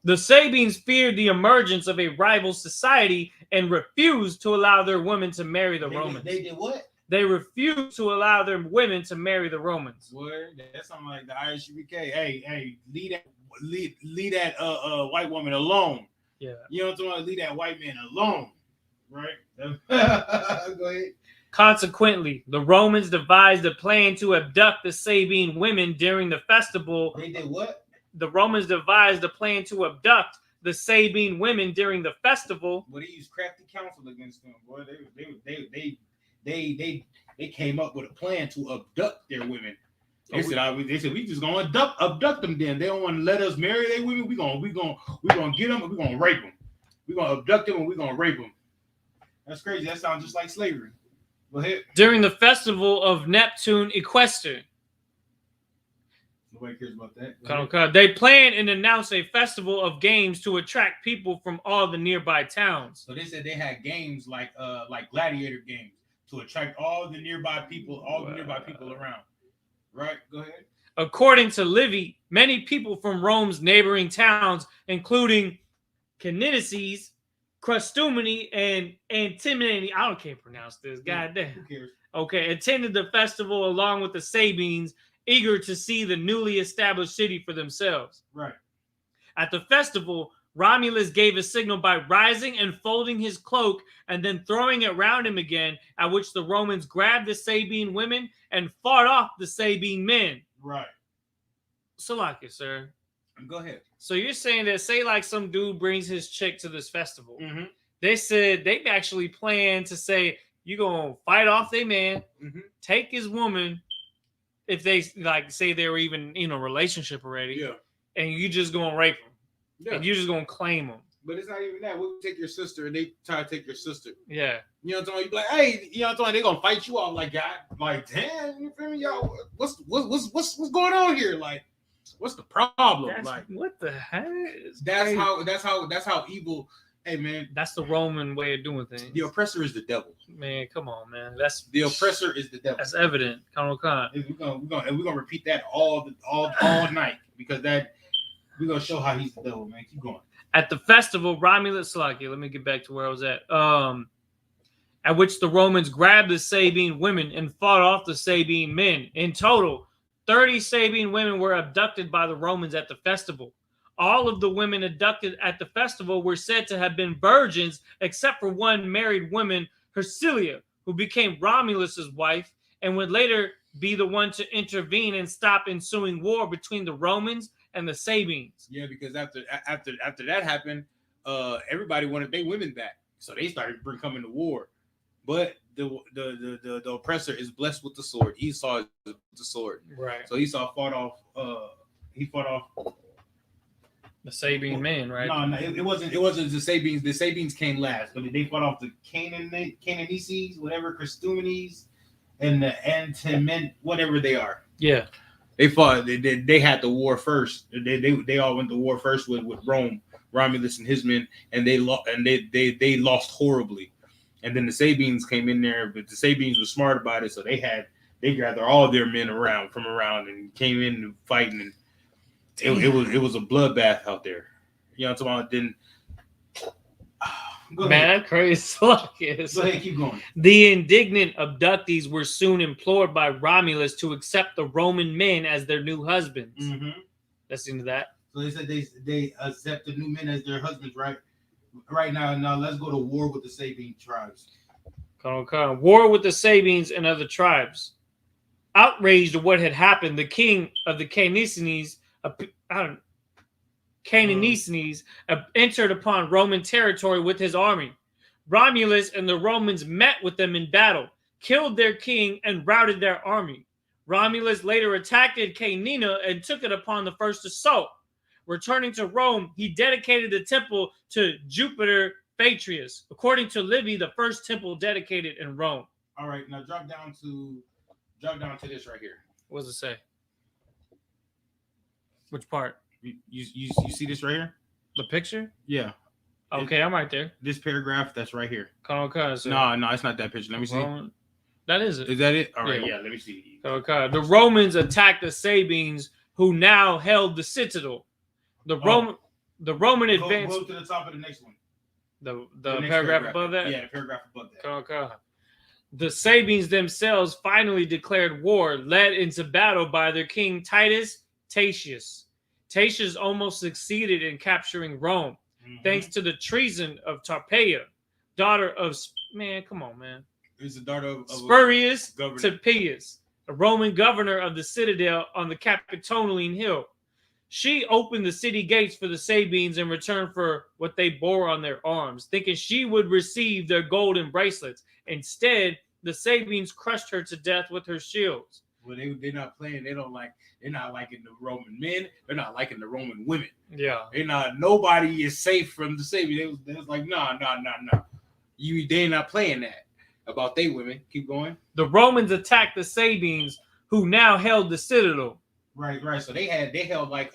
The Sabines feared the emergence of a rival society and refused to allow their women to marry the Romans. They did what? They refused to allow their women to marry the Romans. Word? That sounds like the I.S.U.P.K. Hey, leave that white woman alone. Yeah. You know what I'm talking about? Leave that white man alone. Right? Go ahead. Consequently, the Romans devised a plan to abduct the Sabine women during the festival. They did what? The Romans devised a plan to abduct the Sabine women during the festival. Well, they used crafty counsel against them, boy. They came up with a plan to abduct their women. They said we just gonna abduct them. Then they don't want to let us marry their women. We gonna get them and we gonna rape them. We gonna abduct them and we gonna rape them. That's crazy. That sounds just like slavery. Go ahead. During the festival of Neptune Equester. Nobody cares about that. They planned and announced a festival of games to attract people from all the nearby towns. So they said they had games like gladiator games to attract all the nearby people around. Right? Go ahead. According to Livy, many people from Rome's neighboring towns, including Canisius, Crustumini, and Antimony, can't pronounce this. Goddamn. Who cares? Okay, attended the festival along with the Sabines, eager to see the newly established city for themselves. Right. At the festival, Romulus gave a signal by rising and folding his cloak and then throwing it around him again, at which the Romans grabbed the Sabine women and fought off the Sabine men. Right. Salakia, sir. Go ahead. So you're saying that, say like some dude brings his chick to this festival. Mm-hmm. They said they actually planned to say, you're going to fight off their man, take his woman, if they like say they were even in a relationship already, and you just going to rape them. Yeah. And you're just going to claim them. But it's not even that. We'll take your sister and they try to take your sister. Yeah. You know what I'm talking about? You be like, hey, you know what I'm talking about? They're going to fight you off like, God, like, damn, you feel me? Yo, what's going on here? Like, what's the problem? What the heck? That's how evil. Hey man, that's the Roman way of doing things. The oppressor is the devil. Man, come on, man. The oppressor is the devil. That's evident. We're gonna repeat that all night because we're gonna show how he's the devil, man. Keep going. At the festival, Romulus, let me get back to where I was at. At which the Romans grabbed the Sabine women and fought off the Sabine men. In total, 30 Sabine women were abducted by the Romans at the festival. All of the women abducted at the festival were said to have been virgins, except for one married woman, Hersilia, who became Romulus's wife and would later be the one to intervene and stop ensuing war between the Romans and the Sabines. Yeah, because after that happened, everybody wanted their women back, so they started coming to war. But the oppressor is blessed with the sword. Esau is with the sword, right? So Esau fought off. He fought off the Sabine men, right? No, it wasn't the Sabines. The Sabines came last, but they fought off the Canisius, whatever, Cristumenes, and the Antimen, whatever they are. Yeah, they fought. They had the war first. They all went to war first with Rome, Romulus and his men, and they lost horribly. And then the Sabines came in there, but the Sabines were smart about it, so they gathered all their men around and came in and fighting and. It was a bloodbath out there. You know what I'm talking about? Man, that's crazy. Go ahead, keep going. The indignant abductees were soon implored by Romulus to accept the Roman men as their new husbands. Mm-hmm. Let's into that. So they said they accept the new men as their husbands, right? Right now let's go to war with the Sabine tribes. War with the Sabines and other tribes. Outraged at what had happened, the king of the Canisius entered upon Roman territory with his army. Romulus and the Romans met with them in battle, killed their king, and routed their army. Romulus later attacked Canina and took it upon the first assault. Returning to Rome, he dedicated the temple to Jupiter Patrius. According to Livy, the first temple dedicated in Rome. All right, now drop down to this right here. What does it say? Which part? You see this right here? The picture? Yeah. Okay, I'm right there. This paragraph that's right here. So no, it's not that picture. Let me see. That is it. Is that it? All right, yeah let me see. Okay. The Romans attacked the Sabines, who now held the citadel. The Roman advanced. Go to the top of the next one. The paragraph above that? Yeah, the paragraph above that. Okay. The Sabines themselves finally declared war, led into battle by their king Titus Tatius. Tatius almost succeeded in capturing Rome, thanks to the treason of Tarpeia, daughter of It's the daughter of Spurius Tarpeius, a Roman governor of the citadel on the Capitoline Hill. She opened the city gates for the Sabines in return for what they bore on their arms, thinking she would receive their golden bracelets. Instead, the Sabines crushed her to death with her shields. Well, they're not playing. They're not liking the Roman men. They're not liking the Roman women. Yeah. Nobody is safe from the Sabians. They was like, nah. They're not playing that about they women. Keep going. The Romans attacked the Sabines, who now held the citadel. Right. So they held like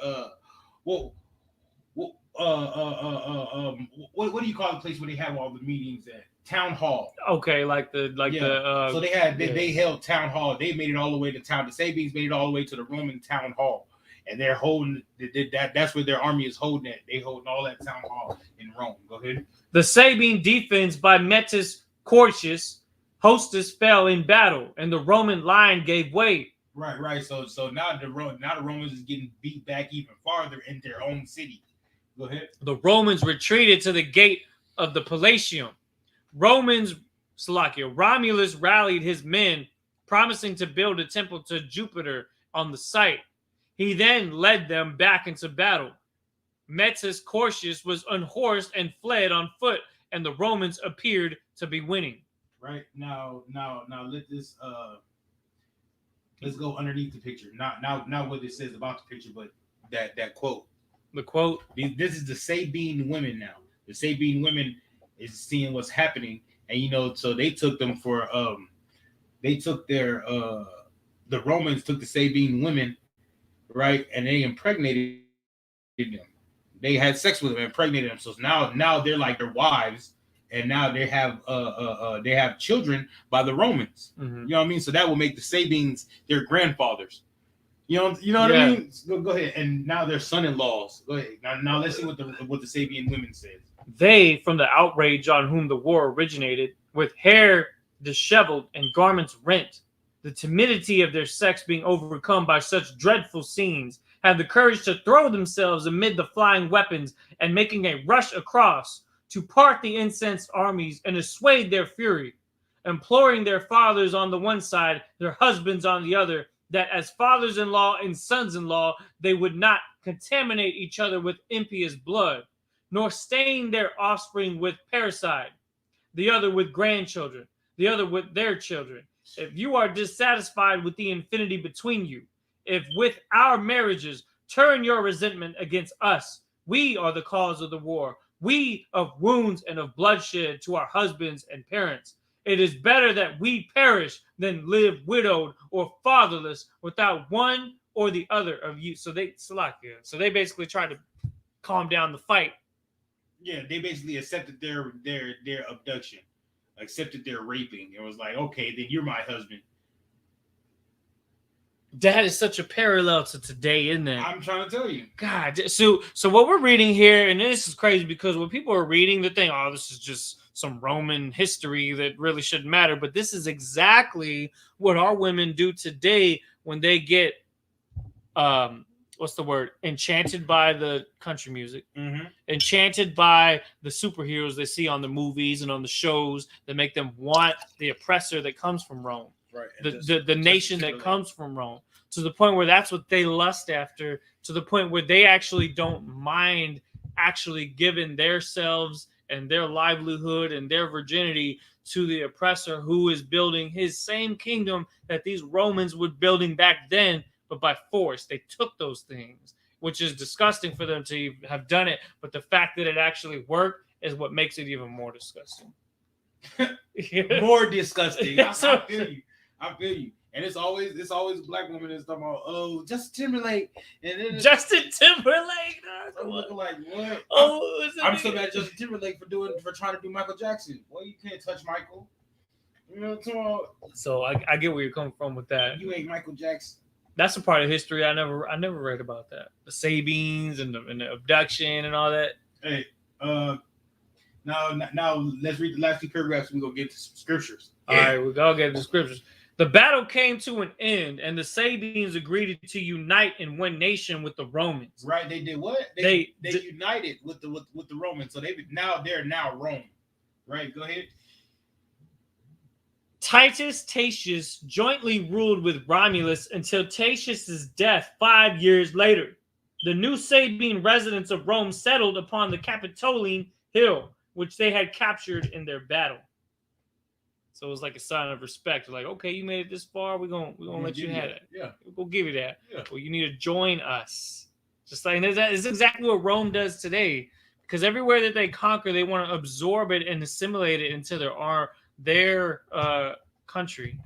what do you call the place where they have all the meetings at? Town hall. Okay, So they held town hall. They made it all the way to town. The Sabines made it all the way to the Roman town hall, and they're holding that. That's where their army is holding it. They holding all that town hall in Rome. Go ahead. The Sabine defense by Mettus Cortius Hostus fell in battle, and the Roman line gave way. Right. So now the Romans is getting beat back even farther in their own city. Go ahead. The Romans retreated to the gate of the Palatium. Romulus rallied his men, promising to build a temple to Jupiter on the site. He then led them back into battle. Mettus Cortius was unhorsed and fled on foot, and the Romans appeared to be winning. Right now, let's go underneath the picture. Not what it says about the picture, but that quote. The quote. This is the Sabine women now. The Sabine women is seeing what's happening, and so they took them for they took their the Romans took the Sabine women, right, and they impregnated them. They had sex with them and impregnated them. So now they're like their wives, and now they have children by the Romans. Mm-hmm. You know what I mean? So that will make the Sabines their grandfathers. You know what I mean? Go ahead. And now they're son-in-laws. Go ahead. Now let's see what the Sabine women says. They, from the outrage on whom the war originated, with hair disheveled and garments rent, the timidity of their sex being overcome by such dreadful scenes, had the courage to throw themselves amid the flying weapons and making a rush across to part the incensed armies and assuage their fury, imploring their fathers on the one side, their husbands on the other, that as fathers-in-law and sons-in-law, they would not contaminate each other with impious blood, nor stain their offspring with parricide, the other with grandchildren, the other with their children. If you are dissatisfied with the infinity between you, if with our marriages turn your resentment against us, we are the cause of the war, we of wounds and of bloodshed to our husbands and parents. It is better that we perish than live widowed or fatherless without one or the other of you. So they basically tried to calm down the fight. Yeah, they basically accepted their abduction, accepted their raping. It was like, okay, then you're my husband. That is such a parallel to today, isn't it? I'm trying to tell you. God, so what we're reading here, and this is crazy because when people are reading, they think, oh, this is just some Roman history that really shouldn't matter. But this is exactly what our women do today when they get, enchanted by the country music, enchanted by the superheroes they see on the movies and on the shows that make them want the oppressor that comes from Rome. Right. The nation that comes from Rome, to the point where that's what they lust after, to the point where they actually don't mind actually giving themselves and their livelihood and their virginity to the oppressor who is building his same kingdom that these Romans were building back then, but by force. They took those things, which is disgusting for them to have done it, but the fact that it actually worked is what makes it even more disgusting. More disgusting. I feel you. And it's always a black woman that's talking about, oh, Justin Timberlake. And then Justin Timberlake. I'm looking like, what? Oh, I'm so mad at Justin Timberlake for trying to do Michael Jackson. Well, you can't touch Michael. You know what I'm talking about? So I get where you're coming from with that. You ain't Michael Jackson. That's a part of history I never read about that. The Sabines and the abduction and all that. Hey, now let's read the last two paragraphs and we're gonna get to some scriptures. All right, we'll go get the scriptures. The battle came to an end, and the Sabines agreed to unite in one nation with the Romans. Right? They did what? They united with the Romans. So they're now Rome. Right? Go ahead. Titus Tatius jointly ruled with Romulus until Tatius's death 5 years later. The new Sabine residents of Rome settled upon the Capitoline Hill, which they had captured in their battle. So it's like a sign of respect. Like, okay, you made it this far, we're gonna let you have it. Yeah. We'll give you that. Yeah. Well, you need to join us. Just like that is exactly what Rome does today. Because everywhere that they conquer, they want to absorb it and assimilate it into their country,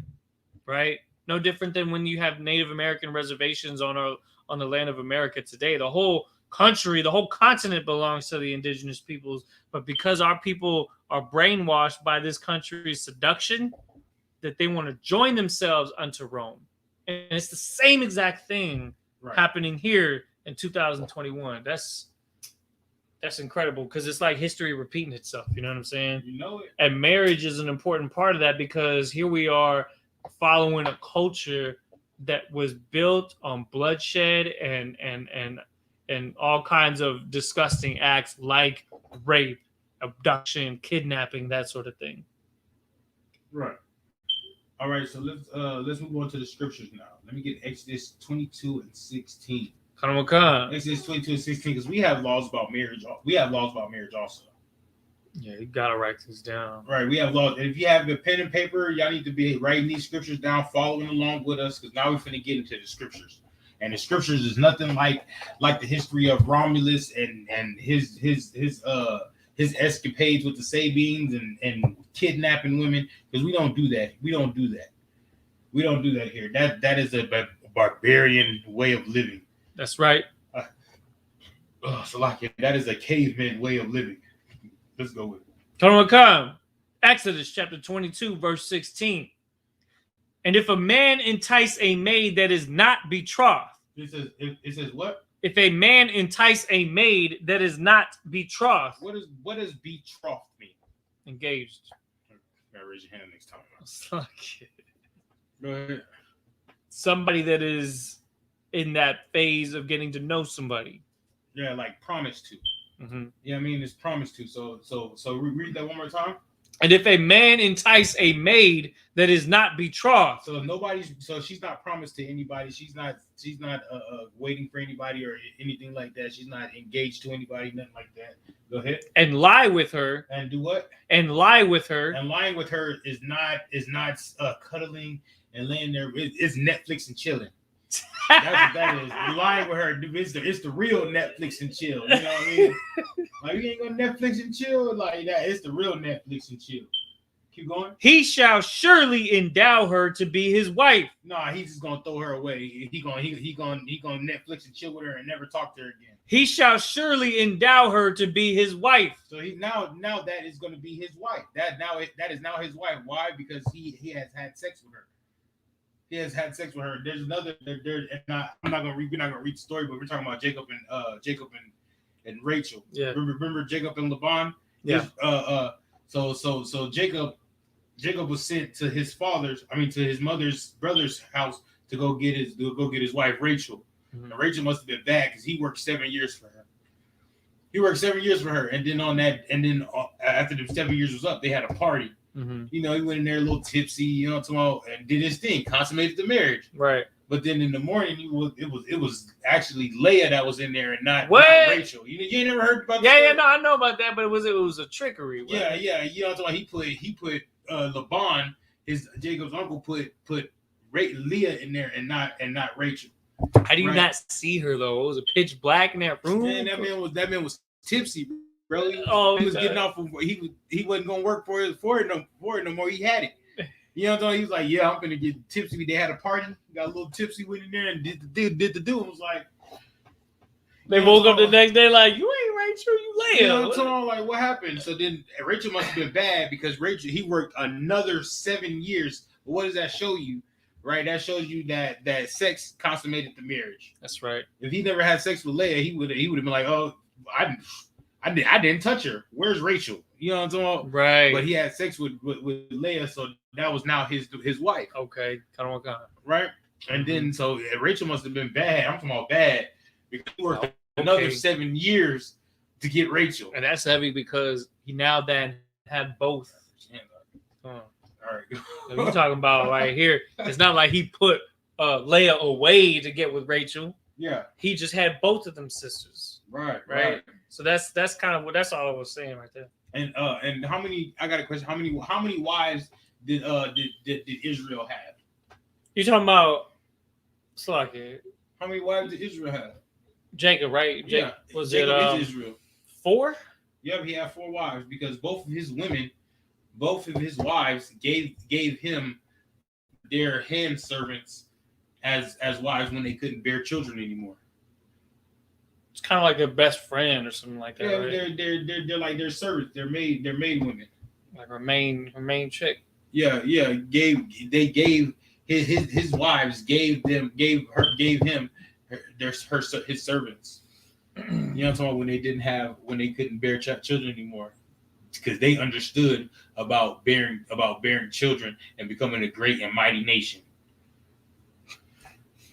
right? No different than when you have Native American reservations on the land of America today. The whole country, the whole continent belongs to the indigenous peoples, but because our people are brainwashed by this country's seduction, that they want to join themselves unto Rome, and it's the same exact thing happening here in 2021. That's incredible because it's like history repeating itself. You know what I'm saying? You know it. And marriage is an important part of that because here we are following a culture that was built on bloodshed and all kinds of disgusting acts like rape, abduction, kidnapping, that sort of thing. Right. All right. So let's move on to the scriptures now. Let me get Exodus 22 and 16. Exodus 22 and 16, because we have laws about marriage. We have laws about marriage also. Yeah, you gotta write this down. Right, we have laws. And if you have a pen and paper, y'all need to be writing these scriptures down, following along with us, because now we're finna get into the scriptures. And the scriptures is nothing like the history of Romulus and his escapades with the Sabines and kidnapping women, because we don't do that. We don't do that here. That is a barbarian way of living. That's right. Salakia, that is a caveman way of living. Let's go with it. Exodus chapter 22, verse 16. And if a man entice a maid that is not betrothed. It says what? If a man entice a maid that is not betrothed. What does betrothed mean? Engaged. Raise your hand next time. Go ahead. Somebody that is in that phase of getting to know somebody. Yeah, like promised to. Mm-hmm. Yeah, I mean it's promised to. So read that one more time. And if a man entice a maid that is not betrothed, so she's not promised to anybody. She's not waiting for anybody or anything like that. She's not engaged to anybody, nothing like that. Go ahead. And lie with her. And do what? And lie with her. And lying with her is not cuddling and laying there. It's Netflix and chilling. That's what that is. Lying with her, it's the real Netflix and chill. You know what I mean? Like you ain't gonna Netflix and chill like that. It's the real Netflix and chill. Keep going. He shall surely endow her to be his wife. Nah, he's just gonna throw her away. He gonna Netflix and chill with her and never talk to her again. He shall surely endow her to be his wife. So he now that is gonna be his wife. That is now his wife. Why? Because he has had sex with her. He has had sex with her. There's another. We're not gonna read the story, but we're talking about Jacob and Rachel. Yeah. Remember Jacob and Laban? Yeah. So Jacob was sent to his mother's brother's house to go get his wife Rachel. Mm-hmm. And Rachel must have been bad because he worked 7 years for her. And then after the 7 years was up, they had a party. Mm-hmm. You know, he went in there a little tipsy, and did his thing, consummated the marriage. Right. But then in the morning, it was actually Leah that was in there and not Rachel. You never heard about that? Yeah, no, I know about that, but it was a trickery. Right? Yeah. You know what I'm talking about? He put Laban, Jacob's uncle, put Leah in there and not Rachel. How do you not see her though? It was a pitch black in that room. Man, that man was tipsy. Bro, he was getting off of he wasn't gonna work for it no more. He had it. You know what I'm saying? He was like, yeah, I'm gonna get tipsy. They had a party, got a little tipsy, went in there and did the do. It was like they woke up the next day like, you ain't Rachel, you Leah. You know what I'm saying? Like, what happened? So then Rachel must have been bad because he worked another 7 years. But what does that show you? Right? That shows you that sex consummated the marriage. That's right. If he never had sex with Leah, he would have been like, oh, I didn't touch her. Where's Rachel? You know what I'm talking about? Right. But he had sex with Leah, so that was now his wife. Okay. Kind of. Right? And then, so Rachel must have been bad. I'm talking about bad. Because he worked another 7 years to get Rachel. And that's heavy because he now then had both. All right. So you're talking about right here. It's not like he put Leah away to get with Rachel. Yeah. He just had both of them sisters. Right. So that's kind of that's all I was saying right there. And how many? I got a question. How many wives did Israel have? You talking about Slocky? How many wives did Israel have? Jacob, right? Yeah, Was Jacob it is Israel. 4? Yeah, he had 4 wives because both of his wives gave him their hand servants as wives when they couldn't bear children anymore. It's kind of like a best friend or something like that. Yeah, right? they're like their servants. They're maid women. Like her main chick. Yeah. They gave his wives gave him his servants. You know what I'm talking about, when they couldn't bear children anymore, because they understood about bearing children and becoming a great and mighty nation.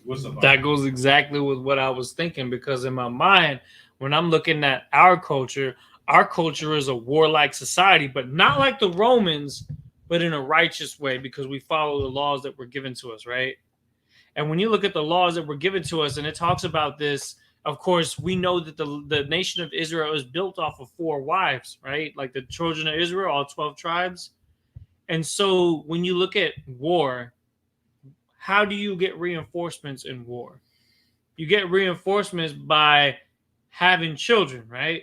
What's up? That goes exactly with what I was thinking, because in my mind, when I'm looking at our culture is a warlike society, but not like the Romans, but in a righteous way, because we follow the laws that were given to us, right? And when you look at the laws that were given to us, and it talks about this, of course, we know that the nation of Israel is built off of 4 wives, right? Like the children of Israel, all 12 tribes. And so when you look at war, how do you get reinforcements in war? You get reinforcements by having children, right?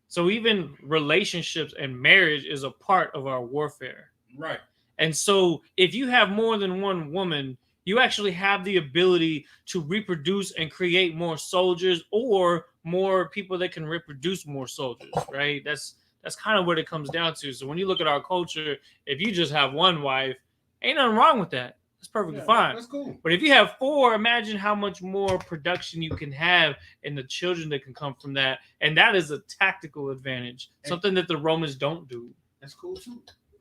So even relationships and marriage is a part of our warfare. Right. And so if you have more than one woman, you actually have the ability to reproduce and create more soldiers, or more people that can reproduce more soldiers, right? That's kind of what it comes down to. So when you look at our culture, if you just have one wife, ain't nothing wrong with that. That's perfectly fine. That's cool. But if you have 4, imagine how much more production you can have and the children that can come from that. And that is a tactical advantage, something that the Romans don't do. That's cool too.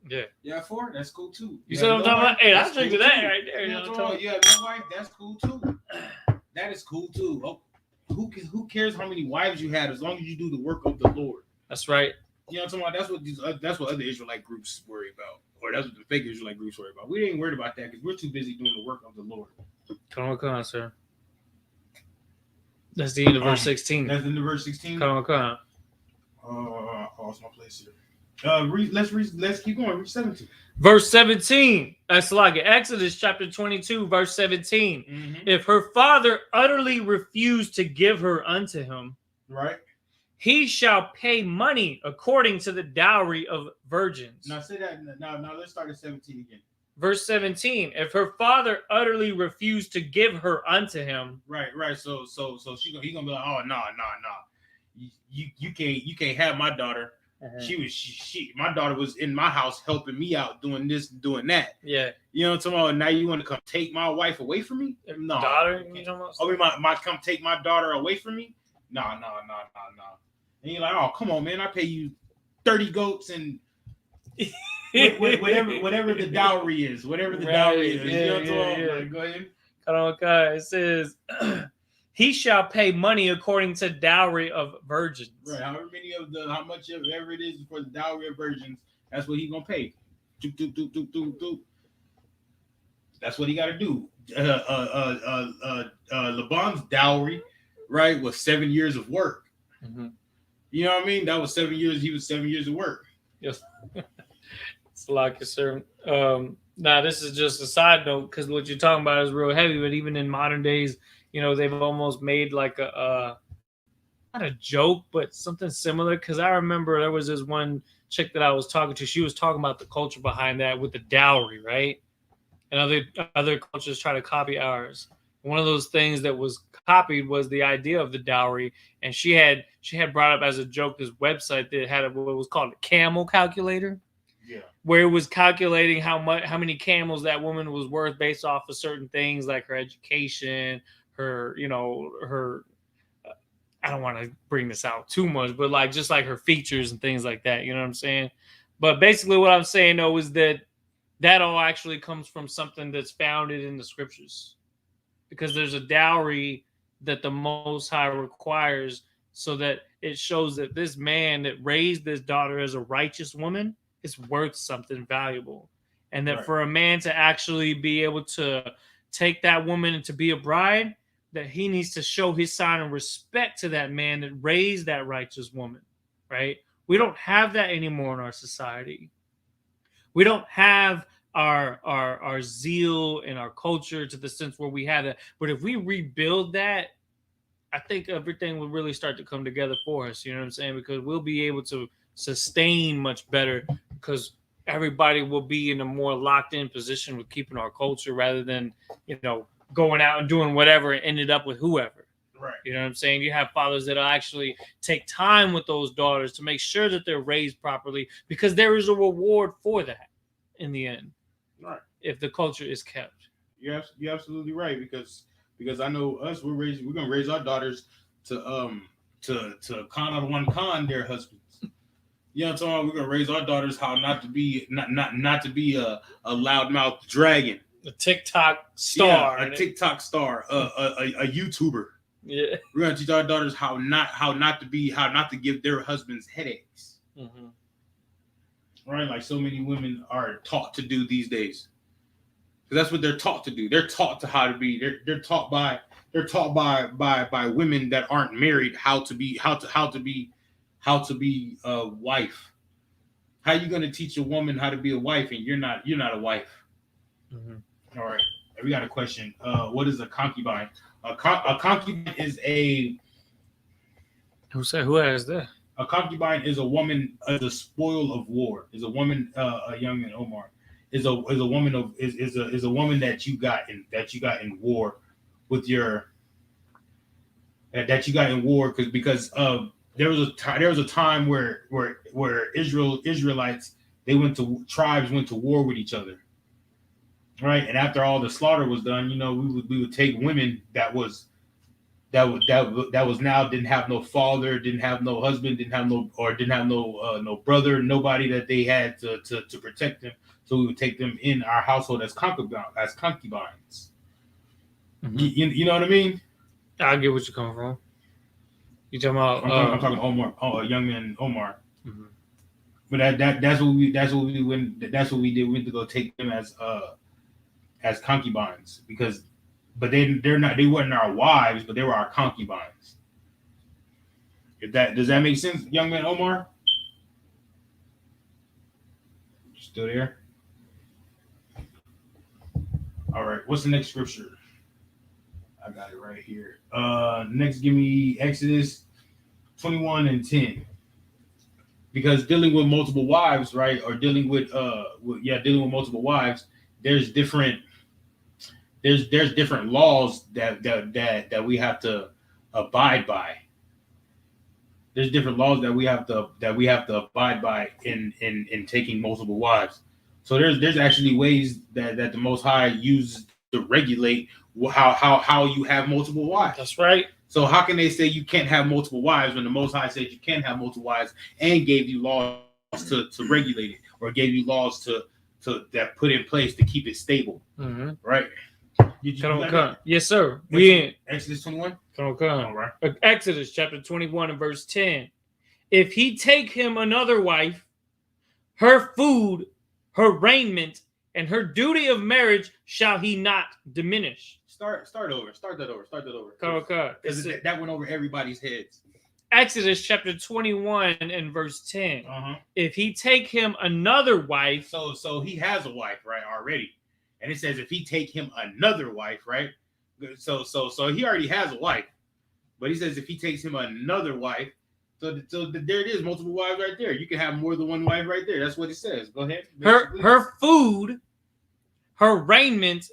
Yeah. Yeah, 4. That's cool too. You see what I'm talking about? Hey, I'll drink to that right there. Yeah, no wife. That's cool too. That is cool too. Oh, who cares how many wives you had, as long as you do the work of the Lord? That's right. You know what I'm talking about? That's what other Israelite groups worry about, or that's what the fake Israelite groups worry about. We ain't worried about that because we're too busy doing the work of the Lord. Come on, sir. That's the end of verse 16. That's the end of verse 16. Come on. I lost my place here. Let's keep going. Read 17. Verse 17. That's like Exodus chapter 22, verse 17. Mm-hmm. If her father utterly refused to give her unto him, right, he shall pay money according to the dowry of virgins. Now say that. Now let's start at 17 again. Verse 17. If her father utterly refused to give her unto him. Right. So he gonna be like, oh no. You can't have my daughter. Uh-huh. My daughter was in my house helping me out doing this, doing that. Yeah. You know what I'm talking about? Now you want to come take my wife away from me? No. Daughter? You talking about? Oh, my come take my daughter away from me? No. And you're like, oh, come on, man. I pay you 30 goats and whatever the dowry is. Whatever the dowry is. Yeah, you know what I'm talking about? Like, go ahead. Okay. It says, he shall pay money according to dowry of virgins. Right. How much of ever it is for the dowry of virgins, that's what he's going to pay. That's what he got to do. Laban's dowry, right, was 7 years of work. Mm-hmm. You know what I mean? That was 7 years. He was 7 years of work. Yes. It's like a certain. Now, this is just a side note because what you're talking about is real heavy. But even in modern days, they've almost made like not a joke, but something similar. Because I remember there was this one chick that I was talking to. She was talking about the culture behind that with the dowry, right? And other cultures try to copy ours. One of those things that was copied was the idea of the dowry, and she had brought up as a joke this website that had what was called a camel calculator, where it was calculating how many camels that woman was worth based off of certain things like her education, her I don't want to bring this out too much, but like just like her features and things like that. You know what I'm saying? But basically, what I'm saying though is that all actually comes from something that's founded in the scriptures. Because there's a dowry that the Most High requires so that it shows that this man that raised this daughter as a righteous woman is worth something valuable. And that for a man to actually be able to take that woman and to be a bride, that he needs to show his sign of respect to that man that raised that righteous woman, right? We don't have that anymore in our society. We don't have our zeal and our culture to the sense where we have that. But if we rebuild that, I think everything will really start to come together for us. You know what I'm saying? Because we'll be able to sustain much better because everybody will be in a more locked in position with keeping our culture rather than, going out and doing whatever and ended up with whoever. Right. You know what I'm saying? You have fathers that'll actually take time with those daughters to make sure that they're raised properly because there is a reward for that in the end. Right. If the culture is kept. You're absolutely right because I know us we're gonna raise our daughters to con on one con their husbands. You know what I'm talking about? We're gonna raise our daughters how not to be a loudmouth dragon. A TikTok star. Yeah, a TikTok star, a YouTuber. Yeah. We're gonna teach our daughters how not to give their husbands headaches. Mm-hmm. Right? Like so many women are taught to do these days. That's what they're taught to do. They're taught to how to be. They're taught by women that aren't married how to be a wife. How you gonna teach a woman how to be a wife and you're not a wife? Mm-hmm. All right, we got a question. What is a concubine? A concubine is a. Who has that? A concubine is a woman, the spoil of war. Is a woman, a young man Omar. Is a woman that you got in war with your that you got in war because there was a time where Israelites tribes went to war with each other, right? And after all the slaughter was done, we would take women that was now didn't have no father, didn't have no husband, didn't have no brother, nobody that they had to protect them. So we would take them in our household as concubines. Mm-hmm. You know what I mean? I get what you're coming from. You talking about? I'm talking Omar, a young man Omar. Mm-hmm. But that's what we did. We went to go take them as concubines but they weren't our wives, but they were our concubines. Does that make sense, young man Omar? Still there? All right. What's the next scripture? I got it right here. Next, give me Exodus 21:10. Because dealing with multiple wives, right, or dealing with multiple wives, there's different laws that we have to abide by. There's different laws that we have to abide by in taking multiple wives. So there's actually ways that the Most High uses to regulate how you have multiple wives. That's right. So how can they say you can't have multiple wives when the Most High said you can have multiple wives and gave you laws to regulate it, or gave you laws to that put in place to keep it stable? Mm-hmm. Right? Come. Yes, sir. Exodus 21. Come. All right. Exodus chapter 21 and verse 10. If he take him another wife, her food, her raiment, and her duty of marriage shall he not diminish. Start over. Start that over. Come. That went over everybody's heads. Exodus chapter 21 and verse 10. Uh-huh. If he take him another wife. So he has a wife, right, already. And it says if he take him another wife, right? So he already has a wife. But he says if he takes him another wife, so there it is, multiple wives right there. You can have more than one wife right there. That's what it says. Go ahead. Her food, her raiment,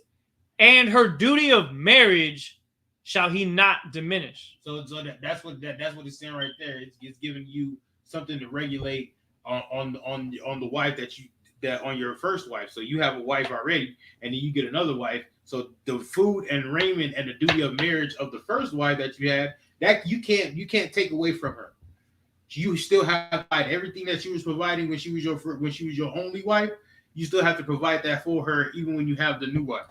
and her duty of marriage shall he not diminish. So that's what it's saying right there. It's giving you something to regulate on the wife that on your first wife. So you have a wife already, and then you get another wife. So the food and raiment and the duty of marriage of the first wife that you had, that you can't take away from her. You still have to provide everything that she was providing when she was your only wife. You still have to provide that for her, even when you have the new wife.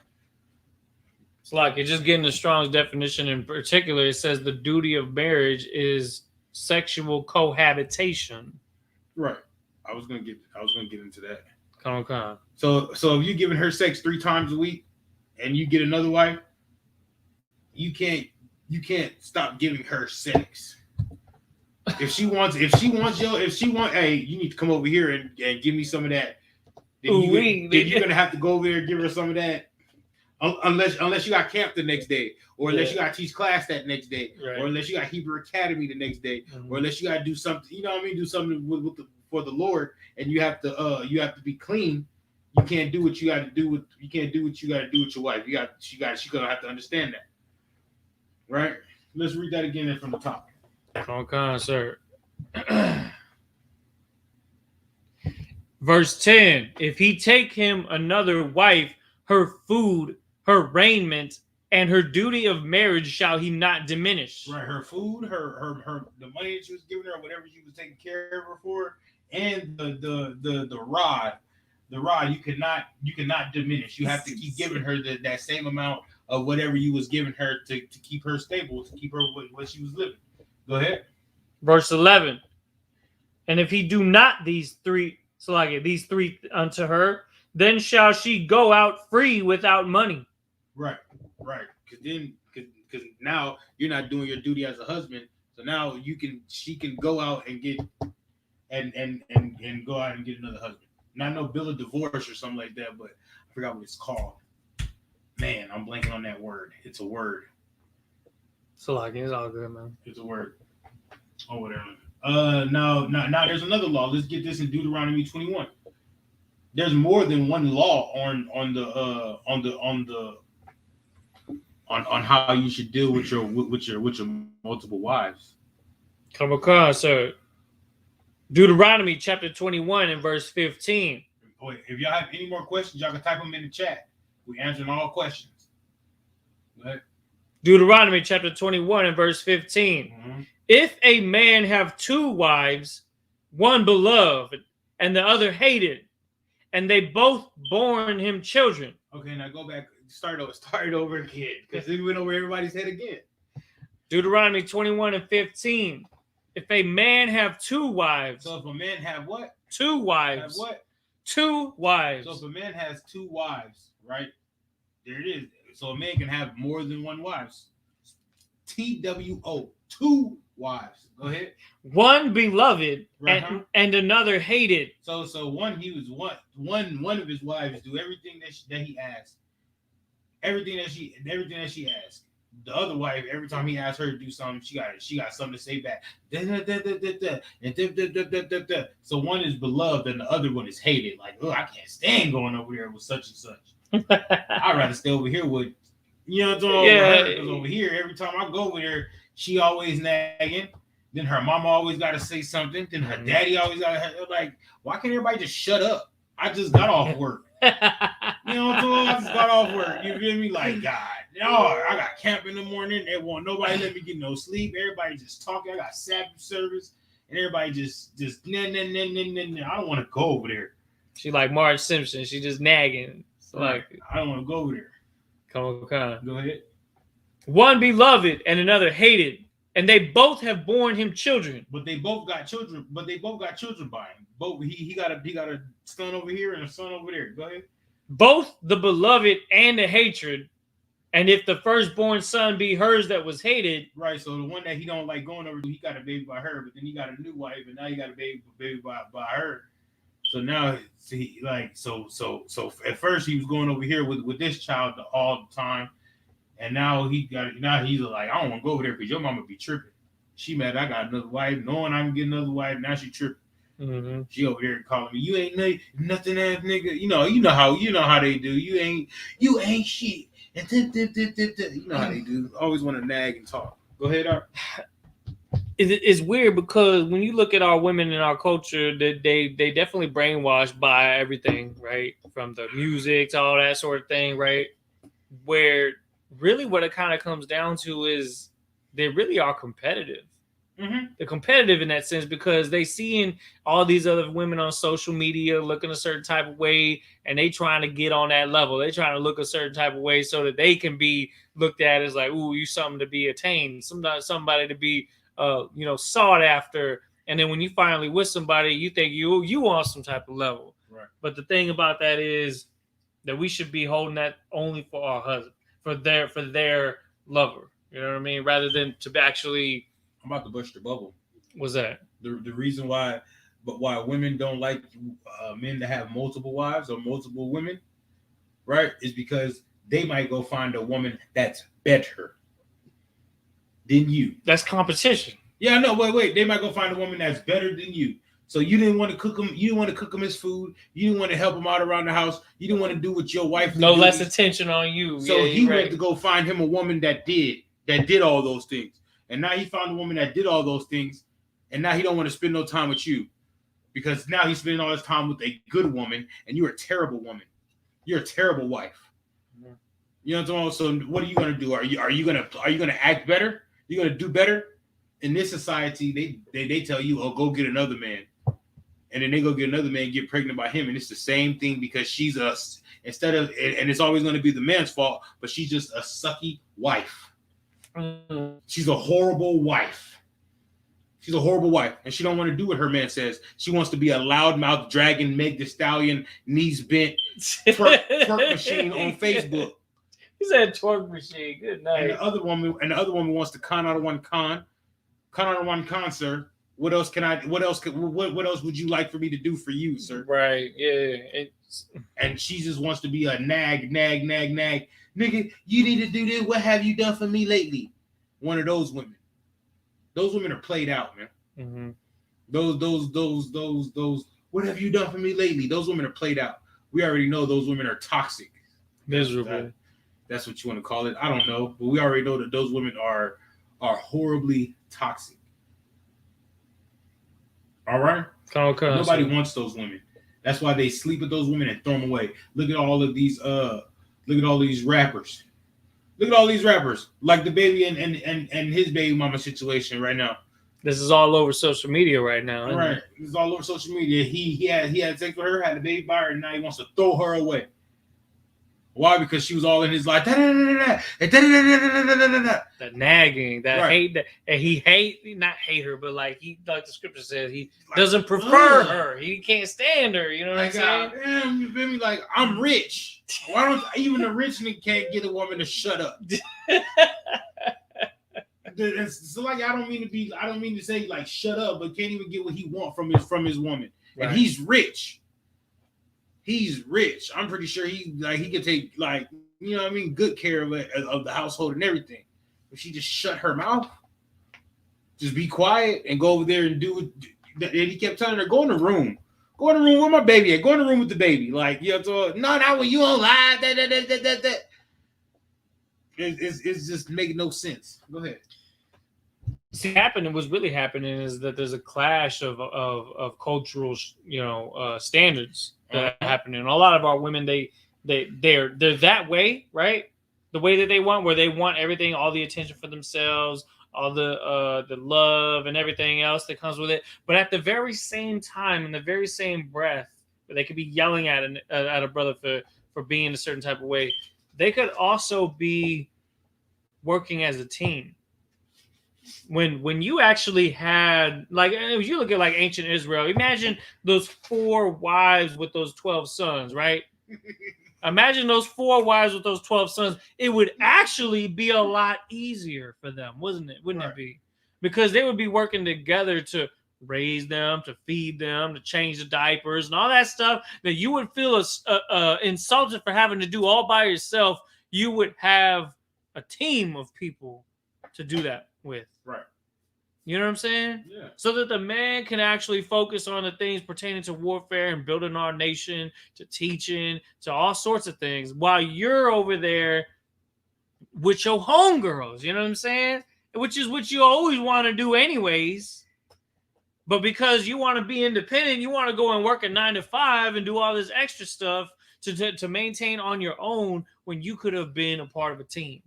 It's like you're just getting the Strong's definition. In particular, it says the duty of marriage is sexual cohabitation. Right. I was gonna get into that. Come on. So if you're giving her sex 3 times a week, and you get another wife, you can't stop giving her sex. If she wants, hey, you need to come over here and give me some of that then you're gonna have to go over there and give her some of that. Unless you got camp the next day, or unless you got to teach class that next day, or unless you got Hebrew Academy the next day, or unless you got to do something, you know what I mean, do something for the Lord, and you have to be clean. You can't do what you got to do with you can't do what you got to do with your wife. She's gonna have to understand that, right? Let's read that again from the top. Okay, sir. Verse 10: If he take him another wife, her food, her raiment, and her duty of marriage shall he not diminish. Right, her food, her the money that she was giving her, whatever she was taking care of her for, and the rod, you cannot diminish. You have to keep giving her that same amount of whatever you was giving her to keep her stable, to keep her what she was living. Go ahead. Verse 11: And if he do not these three unto her, then shall she go out free without money. Right. Because now you're not doing your duty as a husband. So now she can go out and get and go out and get another husband. Not no bill of divorce or something like that, but I forgot what it's called. Man, I'm blanking on that word. It's a word. So it's all good, man. It's a word. Oh, whatever. Now there's another law. Let's get this in Deuteronomy 21. There's more than one law on how you should deal with your multiple wives. Come across, sir. Deuteronomy Chapter 21 and verse 15. Wait, if y'all have any more questions, y'all can type them in the chat. We're answering all questions. Go ahead. Deuteronomy Chapter 21 and verse 15. Mm-hmm. If a man have two wives, one beloved and the other hated, and they both born him children. Okay, now go back. Start over again, because we went over everybody's head again. Deuteronomy 21 and 15. If a man have two wives. So if a man have what? Two wives. Have what? Two wives. So if a man has two wives, right? There it is. So a man can have more than one wife. TWO. Two wives. Go ahead. One beloved right, and another hated. So one of his wives do everything that he asks. Everything that she asks. The other wife, every time he asks her to do something, she got something to say back. So one is beloved and the other one is hated. Like, oh, I can't stand going over there with such and such. I'd rather stay over here with, you know what I'm saying? Yeah. Because over here, every time I go over there, she always nagging. Then her mama always got to say something. Then her daddy always got to, like, why can't everybody just shut up? I just got off work. You know what I'm saying? I just got off work. You feel me? Like, God, I got camp in the morning. They won't nobody let me get no sleep. Everybody just talking. I got Sabbath service. And everybody just nah. I don't want to go over there. She like Marge Simpson. She just nagging. So I don't want to go over there. Come on. Go ahead. One beloved and another hated, and they both have borne him children. But they both got children. By him. Both he got a son over here and a son over there. Go ahead. Both the beloved and the hatred, and if the firstborn son be hers that was hated. Right. So the one that he don't like going over, he got a baby by her, but then he got a new wife, and now he got a baby by her. So now, see, like, so at first he was going over here with this child all the time, and now he's like, I don't want to go over there because your mama be tripping. She mad I got another wife, knowing I'm getting another wife. Now she tripping. Mm-hmm. She over there calling me, you ain't nothing ass nigga. You know how they do. You ain't shit. And you know how they do. Always want to nag and talk. Go ahead, Art. It's weird because when you look at our women in our culture, they definitely brainwashed by everything, right? From the music to all that sort of thing, right? Where really what it kind of comes down to is they really are competitive. Mm-hmm. They're competitive in that sense because they seeing all these other women on social media looking a certain type of way, and they trying to get on that level. They trying to look a certain type of way so that they can be looked at as like, ooh, you something to be attained, somebody to be sought after. And then when you finally with somebody, you think you on some type of level. Right. But the thing about that is that we should be holding that only for our husband, for their lover. You know what I mean? Rather than to actually. I'm about to burst your bubble. What's that? The reason why But why women don't like men to have multiple wives or multiple women, right? Is because they might go find a woman that's better than you. That's competition. Yeah, no, wait. They might go find a woman that's better than you. So you didn't want to cook him. You didn't want to cook him his food. You didn't want to help him out around the house. You didn't want to do what your wife. No less attention on you. So he went to go find him a woman that did all those things, and now he found a woman that did all those things, and now he don't want to spend no time with you, because now he's spending all his time with a good woman, and you're a terrible woman. You're a terrible wife. You know what I'm saying? So what are you gonna do? Are you gonna act better? You're gonna do better? In this society, they tell you, oh, go get another man. And then they go get another man, get pregnant by him. And it's the same thing, because she's instead of, and it's always going to be the man's fault, but she's just a sucky wife. She's a horrible wife. She's a horrible wife. And she don't want to do what her man says. She wants to be a loudmouth dragon, Meg Thee Stallion, knees bent, twerk machine on Facebook. He said twerk machine. Good night. And the other woman wants to con out of one con. Con out of one con, sir. What else would you like for me to do for you, sir? Right, yeah. And she just wants to be a nag. Nigga, you need to do this. What have you done for me lately? One of those women. Those women are played out, man. Mm-hmm. Those. What have you done for me lately? Those women are played out. We already know those women are toxic. Miserable. That's what you want to call it. I don't know, but we already know that those women are horribly toxic. All right. Nobody wants those women. That's why they sleep with those women and throw them away. Look at all these rappers. Look at all these rappers, like the baby and his baby mama situation right now. This is all over social media right now. Right. It's all over social media. He had sex with her, had a baby by her, and now he wants to throw her away. Why? Because she was all in his life. That nagging, that right. Hate, that and he not hate her, but like the scripture says, he doesn't prefer her. He can't stand her. You know what I'm saying? Damn, you feel me? Like, I'm rich. Why don't even a rich nigga can't get a woman to shut up? So like, I don't mean to say like shut up, but can't even get what he want from his woman. Right. And he's rich. He's rich. I'm pretty sure he could take, like, you know what I mean, good care of the household and everything. But she just shut her mouth. Just be quiet and go over there and do it. And he kept telling her, go in the room. Go in the room where my baby at. Go in the room with the baby. Like, you know, so, no, not when you don't lie. It's just making no sense. Go ahead. See, what's really happening is that there's a clash of cultural, standards that are happening. And a lot of our women, they're that way, right? The way that they want, where they want everything, all the attention for themselves, all the love and everything else that comes with it. But at the very same time, in the very same breath, where they could be yelling at a brother for being a certain type of way, they could also be working as a team. When you actually had, like, if you look at like ancient Israel, imagine those 4 wives with those 12 sons, right? Imagine those 4 wives with those 12 sons. It would actually be a lot easier for them, wouldn't it? Wouldn't it be? Because they would be working together to raise them, to feed them, to change the diapers and all that stuff that you would feel insulted for having to do all by yourself. You would have a team of people to do that with. Right. You know what I'm saying? Yeah. So that the man can actually focus on the things pertaining to warfare and building our nation, to teaching, to all sorts of things, while you're over there with your homegirls. You know what I'm saying? Which is what you always want to do anyways. But because you want to be independent, you want to go and work a 9 to 5 and do all this extra stuff to maintain on your own, when you could have been a part of a team.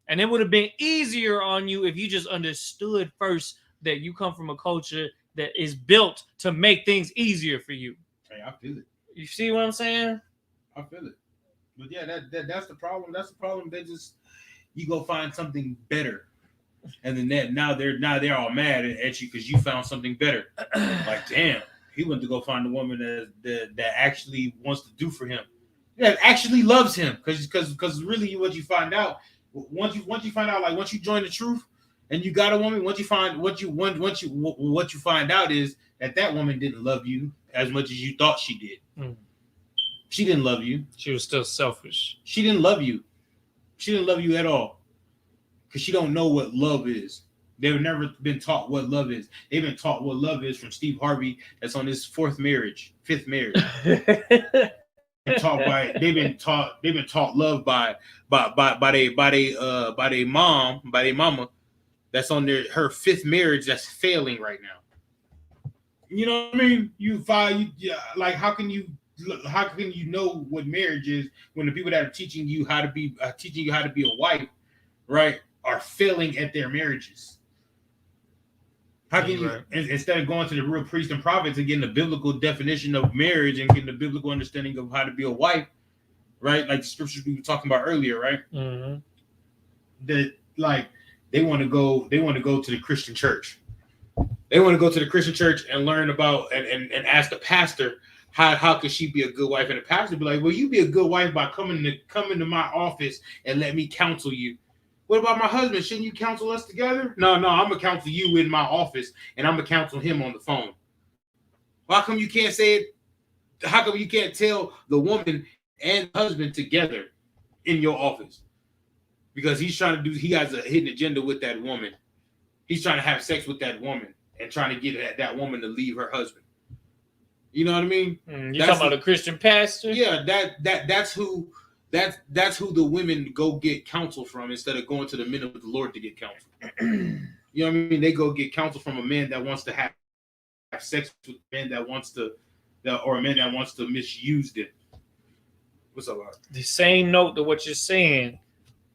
And it would have been easier on you if you just understood first that you come from a culture that is built to make things easier for you. Hey, I feel it. You see what I'm saying? I feel it. But yeah, that's the problem. That's the problem. You go find something better, and then now they're all mad at you because you found something better. Like, damn, he went to go find a woman that actually wants to do for him, that actually loves him. Because really, what you find out. Once you find out, like, once you join the truth, And you got a woman. What you find out is that woman didn't love you as much as you thought she did. She didn't love you. She was still selfish. She didn't love you. She didn't love you at all. Because she don't know what love is. They've never been taught what love is. They've been taught what love is from Steve Harvey. That's on his fifth marriage. They've been taught love by their mama. That's on her fifth marriage. That's failing right now. You know what I mean? Like how can you know what marriage is when the people that are teaching you how to be a wife, right, are failing at their marriages? How can you, instead of going to the real priests and prophets and getting the biblical definition of marriage and getting the biblical understanding of how to be a wife, right? Like the scriptures we were talking about earlier, right? Mm-hmm. That like they want to go to the Christian church. They want to go to the Christian church and learn about and ask the pastor how could she be a good wife, and the pastor be like, well, you be a good wife by coming to my office and let me counsel you. What about my husband? Shouldn't you counsel us together? No, I'm gonna counsel you in my office, and I'm gonna counsel him on the phone. How come you can't say it? How come you can't tell the woman and husband together in your office? Because he has a hidden agenda with that woman. He's trying to have sex with that woman and trying to get that woman to leave her husband. You know what I mean? You talking about a Christian pastor? Yeah, that's who the women go get counsel from instead of going to the men of the Lord to get counsel. You know what I mean? They go get counsel from a man that wants to have sex with a man that wants to, or a man that wants to misuse them. What's up, Art? The same note to what you're saying.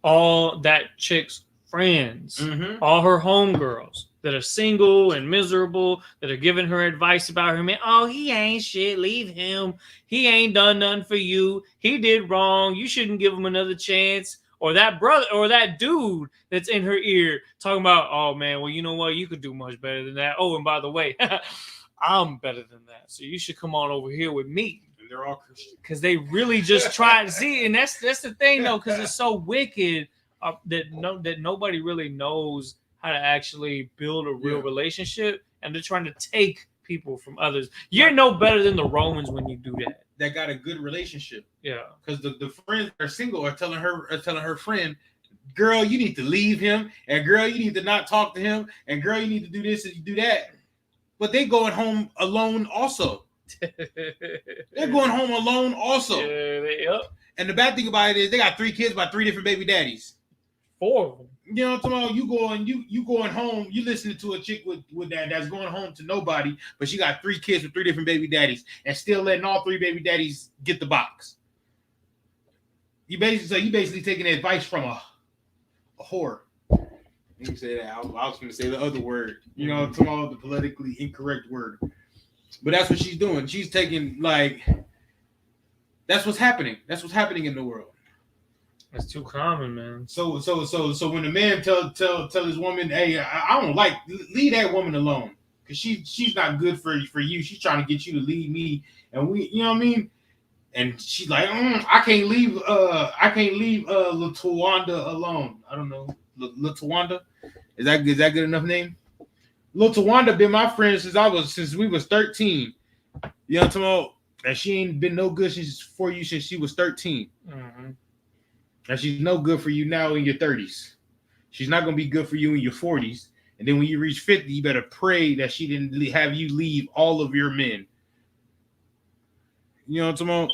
All that chick's friends, all her homegirls that are single and miserable, that are giving her advice about her man. Oh, he ain't shit. Leave him. He ain't done nothing for you. He did wrong. You shouldn't give him another chance. Or that brother or that dude that's in her ear talking about, oh man, well, you know what? You could do much better than that. Oh, and by the way, I'm better than that. So you should come on over here with me. And they're all Christian. Because they really just try to see. And that's the thing, though, because it's so wicked that nobody really knows how to actually build a real relationship, and they're trying to take people from others. You're no better than the Romans when you do that. That got a good relationship. Yeah. Because the friends that are single are telling her friend, girl, you need to leave him, and girl, you need to not talk to him, and girl, you need to do this and do that. But they going home alone also. They're going home alone also. Yeah, And the bad thing about it is they got 3 kids by 3 different baby daddies. 4 of them. You know what I'm talking about? You going home, you listening to a chick with that's going home to nobody, but she got 3 kids with 3 different baby daddies and still letting all 3 baby daddies get the box. You basically taking advice from a whore. You can say that. I was going to say the other word. You know, I'm talking about the politically incorrect word. But that's what she's doing. She's taking that's what's happening. That's what's happening in the world. That's too common, man. So when the man tell his woman, hey, I don't leave that woman alone because she's not good for you. She's trying to get you to leave me, and we, you know what I mean. And she's like, I can't leave LaTawanda alone. I don't know, LaTawanda. Is that good enough name? LaTawanda been my friend since we was 13. You know what I'm talking about? And she ain't been no good for you since she was 13. Mm-hmm. And she's no good for you now in your 30s. She's not going to be good for you in your 40s. And then when you reach 50, you better pray that she didn't have you leave all of your men. You know what I'm talking about?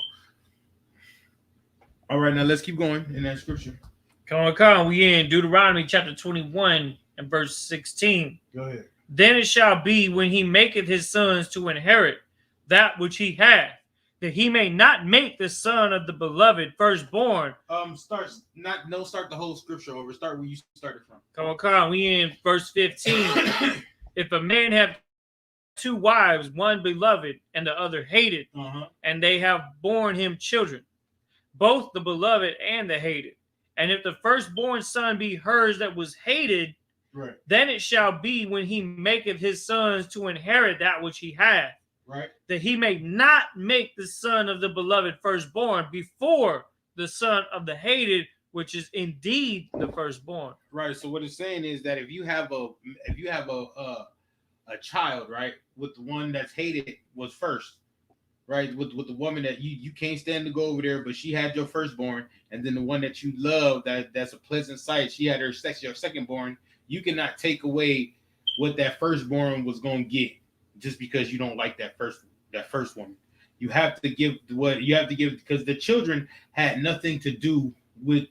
All right, now let's keep going in that scripture. Come on. We in Deuteronomy Chapter 21 and verse 16. Go ahead. Then it shall be when he maketh his sons to inherit that which he hath, that he may not make the son of the beloved firstborn. Start the whole scripture over. Start where you started from. Come on. We in verse 15. If a man have 2 wives, one beloved and the other hated, and they have borne him children, both the beloved and the hated, and if the firstborn son be hers that was hated, right, then it shall be when he maketh his sons to inherit that which he hath, right, that he may not make the son of the beloved firstborn before the son of the hated which is indeed the firstborn. Right. So what it's saying is that if you have a child, right, with the one that's hated was first, right, with the woman that you can't stand to go over there, but she had your firstborn, and then the one that you love that's a pleasant sight, she had your secondborn. You cannot take away what that firstborn was gonna get just because you don't like that first woman. You have to give what you have to give, because the children had nothing to do with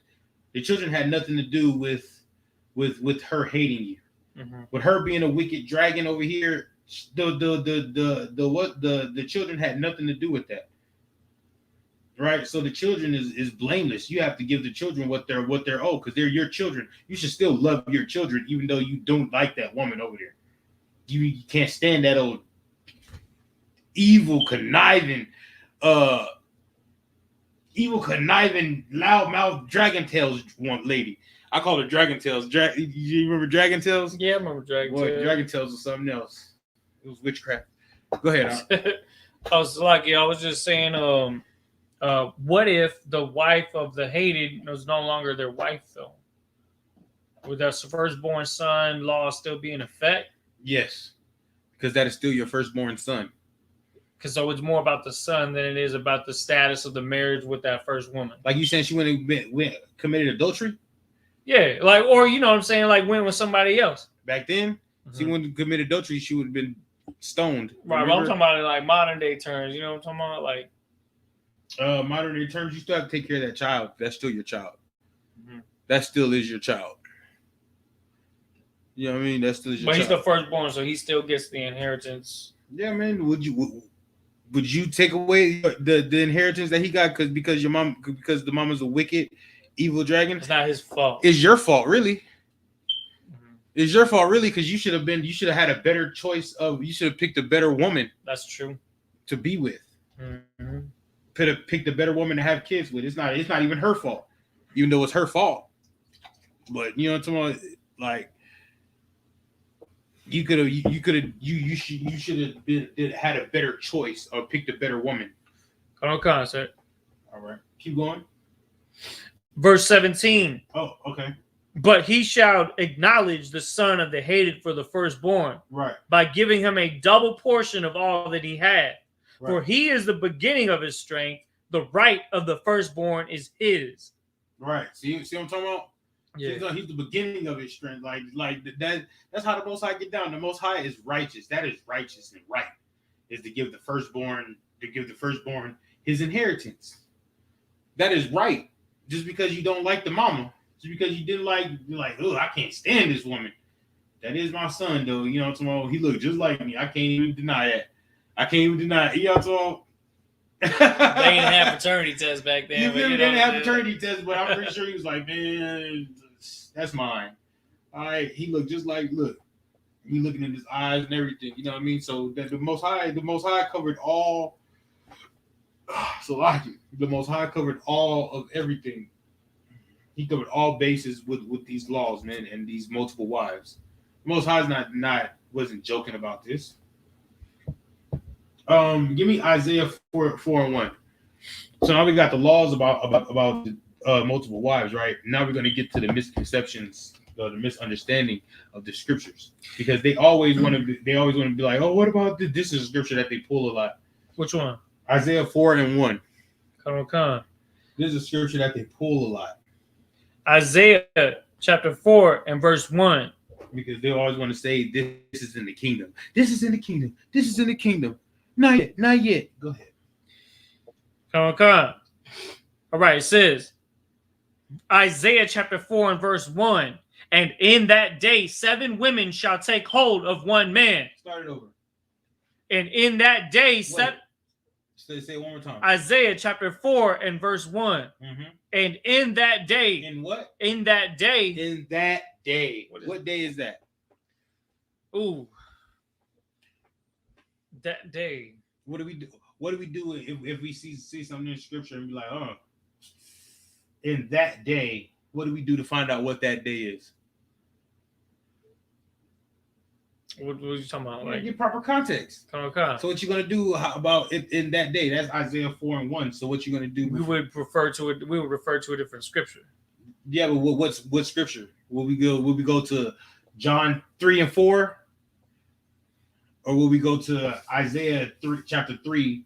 her hating you. Mm-hmm. With her being a wicked dragon over here, the children had nothing to do with that. Right? So the children is blameless. You have to give the children what they're owed, because they're your children. You should still love your children, even though you don't like that woman over there. You can't stand that old evil conniving loudmouth Dragon Tales one lady. I call her Dragon Tales. You remember Dragon Tales? Yeah, I remember Dragon Tales. Dragon Tales was something else. It was witchcraft. Go ahead. I was just saying, what if the wife of the hated was no longer their wife, though? Would that firstborn son law still be in effect? Yes, because that is still your firstborn son. Because so it's more about the son than it is about the status of the marriage with that first woman. Like you saying, she went committed adultery? Yeah, like, or you know what I'm saying, like went with somebody else. Back then, she wouldn't commit adultery, she would have been stoned. Right, but I'm talking about it like modern day terms. You know what I'm talking about? Like modern day terms, you still have to take care of that child. That's still your child. Mm-hmm. That still is your child. You know what I mean? That still is your child. But he's the firstborn, so he still gets the inheritance. Yeah, man. Would you take away the inheritance that he got because the mama's a wicked, evil dragon? It's not his fault. It's your fault, really. Mm-hmm. It's your fault, really, because you should have had a better choice you should have picked a better woman. That's true. To be with. Mm-hmm. Picked a better woman to have kids with. It's not even her fault, even though it's her fault. But you know what I'm talking about? Like you should have had a better choice or picked a better woman. Okay, sir. All right, keep going. Verse 17. Oh, okay. But he shall acknowledge the son of the hated for the firstborn, right, by giving him a double portion of all that he had. Right. For he is the beginning of his strength. The right of the firstborn is his. Right. See what I'm talking about? Yeah. He's the beginning of his strength. Like that's how the Most High get down. The Most High is righteous. That is righteous and right. Is to give the firstborn his inheritance. That is right. Just because you don't like the mama, just because you didn't you're like, oh, I can't stand this woman. That is my son, though. You know what I'm saying? He looked just like me. I can't even deny that. You know what I'm saying? They didn't have paternity tests back then. They didn't have paternity tests, but I'm pretty sure he was like, man, that's mine. All right, he looked just like, look, me looking in his eyes and everything. You know what I mean? So that the Most High covered all. The Most High covered all of everything. He covered all bases with these laws, man, and these multiple wives. The Most High's wasn't joking about this. Give me Isaiah 4:1. So now we got the laws about the multiple wives, right? Now we're going to get to the misconceptions, the misunderstanding of the scriptures, because they always want to be like, oh, what about this? This is a scripture that they pull a lot. Which one? Isaiah 4:1. Come. This is a scripture that they pull a lot. Isaiah chapter 4 and verse 1. Because they always want to say this is in the kingdom. This is in the kingdom. This is in the kingdom. Not yet. Go ahead. Come. All right, it says, Isaiah chapter 4 and verse 1. And in that day, 7 women shall take hold of one man. Start it over. And in that day, say it one more time. Isaiah chapter 4 and verse 1. Mm-hmm. And in that day. In what? In that day. In that day. What day is that? Ooh. That day. What do we do? What do we do if we see something in scripture and be like, oh, in that day? What do we do to find out what that day is? What are you talking about? Like, get proper context. Okay. So what you're gonna do about it in that day? That's Isaiah 4:1. So what you're gonna do? We would refer to a different scripture. Yeah, but what scripture? Will we go to John 3 and 4? Or will we go to Isaiah 3, chapter 3?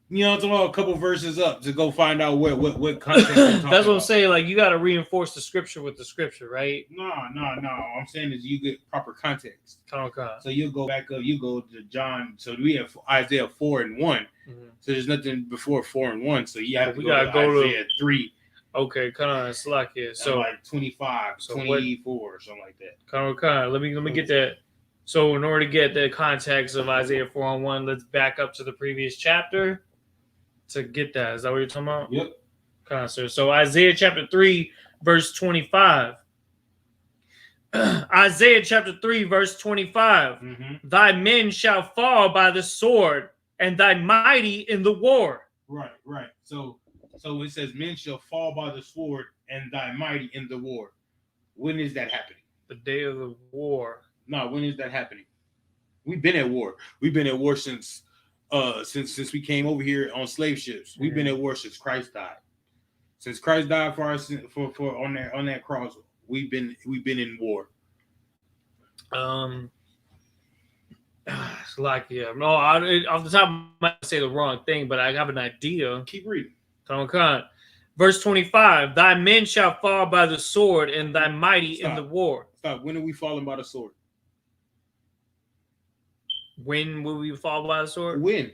It's a couple verses up to go find out what context we're talking That's what I'm about. saying. Like, you got to reinforce the scripture with the scripture, right? No. I'm saying is you get proper context. Okay. So you'll go back up. You go to John. So we have Isaiah 4 and 1. Mm-hmm. So there's nothing before 4 and 1. So you have to go to Isaiah 3. Okay, kind of slack here. So like 25, 24, something like that. Kind of. Let me get that. So in order to get the context of Isaiah 4 and 1, let's back up to the previous chapter to get that. Is that what you're talking about? Yep. Kind of, sir. So Isaiah chapter 3, verse 25. Isaiah chapter 3, verse 25. Mm-hmm. Thy men shall fall by the sword, and thy mighty in the war. Right. So it says, men shall fall by the sword, and thy mighty in the war. When is that happening? The day of the war. No, when is that happening? We've been at war. We've been at war since we came over here on slave ships. We've been at war since Christ died. Since Christ died for us for on that cross, we've been in war. Like, yeah. No, off the top, I might say the wrong thing, but I have an idea. Keep reading. Okay. Verse 25, thy men shall fall by the sword, and thy mighty in the war. Stop. When are we falling by the sword? When will we fall by the sword? When?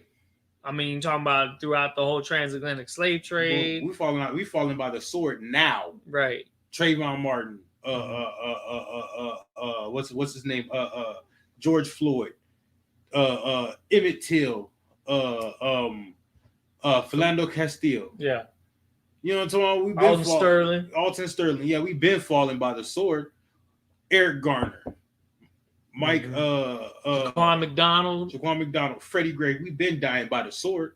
I mean, you're talking about throughout the whole transatlantic slave trade. Well, we falling by the sword now. Right. Trayvon Martin. What's his name? George Floyd. Emmett Till. Philando Castile. Yeah. You know what I'm talking about? Alton Sterling. Yeah, we've been falling by the sword. Eric Garner. Mike, Jaquan McDonald, Freddie Gray, we've been dying by the sword.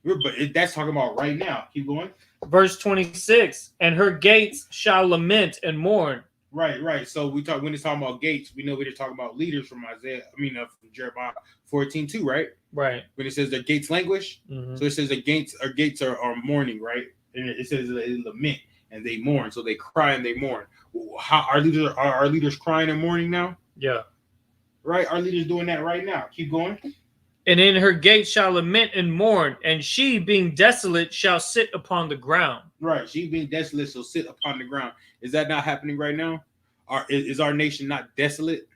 But that's talking about right now. Keep going. Verse 26, and her gates shall lament and mourn. Right. So when it's talking about gates, we know we're talking about leaders from from Jeremiah 14:2, right? Right. When it says their gates languish, so it says the gates are mourning, right? And it says they lament and they mourn, so they cry and they mourn. How are our leaders crying and mourning now? Yeah. Right? Our leaders doing that right now. Keep going. And in her gates shall lament and mourn, and she being desolate shall sit upon the ground. Right. She being desolate shall sit upon the ground. Is that not happening right now? Is our nation not desolate?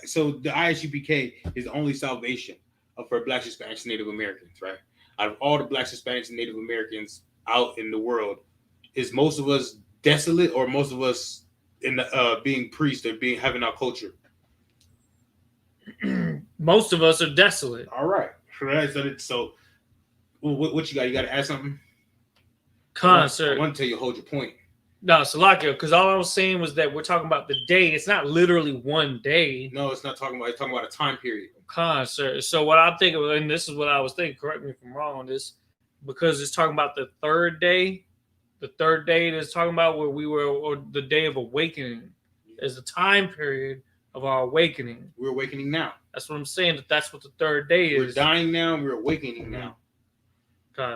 So the I.S.U.P.K is the only salvation for Blacks, Hispanics, and Native Americans, right? Out of all the Blacks, Hispanics, and Native Americans out in the world, is most of us desolate, or most of us in the being priests or having our culture? Most of us are desolate. All right. So what you got? You got to add something? Sir. I want to tell you, hold your point. No, Salakio, because all I was saying was that we're talking about the day. It's not literally one day. No, it's not talking about. It's talking about a time period. Sir. So what I'm thinking, and this is what I was thinking. Correct me if I'm wrong on this, because it's talking about the third day. The third day that's talking about where we were, or the day of awakening, is the time period of our awakening. We're awakening now. That's what I'm saying. That's what the third day is. We're dying now. And we're awakening now.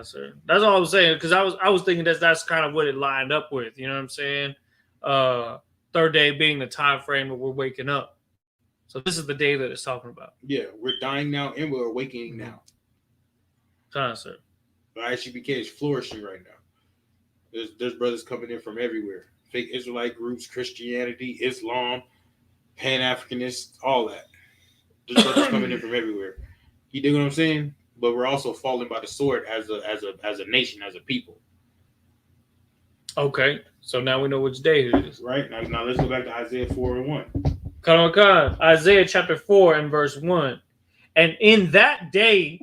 Sir. That's all I was saying, because I was thinking that's kind of what it lined up with. You know what I'm saying? Third day being the time frame where we're waking up. So this is the day that it's talking about. Yeah, we're dying now and we're awakening now. Sir. The I.S.U.P.K is flourishing right now. There's brothers coming in from everywhere. Fake Israelite groups, Christianity, Islam, Pan-Africanists, all that. There's brothers coming in from everywhere. You dig what I'm saying? But we're also falling by the sword as a nation, as a people. Okay, so now we know which day it is. Right, now let's go back to Isaiah 4 and 1. Isaiah chapter 4 and verse 1. And in that day,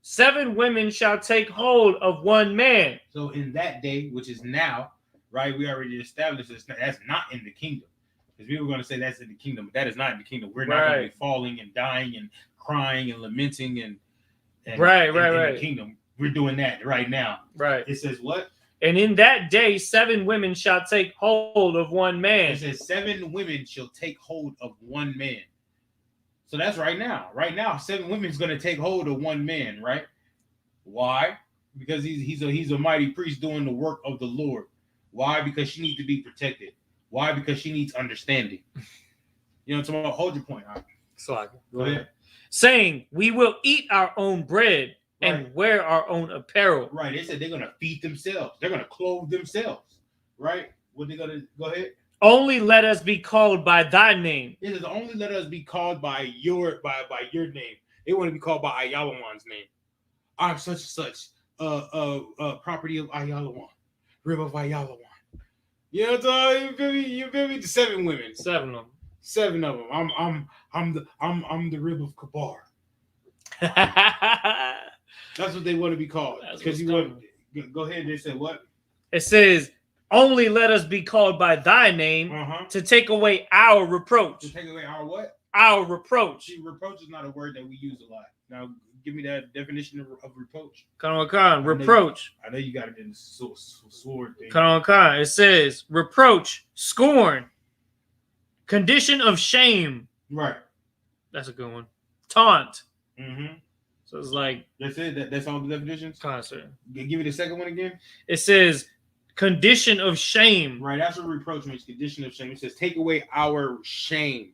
7 women shall take hold of one man. So in that day, which is now, right, we already established that's not in the kingdom. Because we were going to say that's in the kingdom, but that is not in the kingdom. We're not going to be falling and dying and crying and lamenting and in the kingdom. We're doing that right now. Right. It says what? And in that day, 7 women shall take hold of one man. It says 7 women shall take hold of one man. So that's right now. Right now, 7 women is going to take hold of one man, right? Why? Because he's a mighty priest doing the work of the Lord. Why? Because she needs to be protected. Why? Because she needs understanding. You know what I'm talking about? Hold your point. Go ahead. Saying, we will eat our own bread and wear our own apparel. Right. They said they're going to feed themselves. They're going to clothe themselves. Right? What they going to... Go ahead. Only let us be called by thy name. It is only let us be called by your name. They want to be called by Ayalawan's name. I'm such and such. Property of Ayalawan. River of Ayalawan. You know what I'm saying? You feel me? The 7 women. 7 of them. 7 of them. I'm the rib of Kabar. That's what they want to be called. Because you want. Go ahead. They said what? It says, only let us be called by thy name to take away our reproach. To take away our what? Our reproach. See, reproach is not a word that we use a lot. Now, give me that definition of reproach. Reproach. I know you got it in the sword thing. It says, reproach, scorn, condition of shame. Right. That's a good one. Taunt. Mm-hmm. So it's like... That's it? That's all the definitions? Concert. Give me the second one again. It says, condition of shame. Right, that's what reproach means, condition of shame. It says, take away our shame.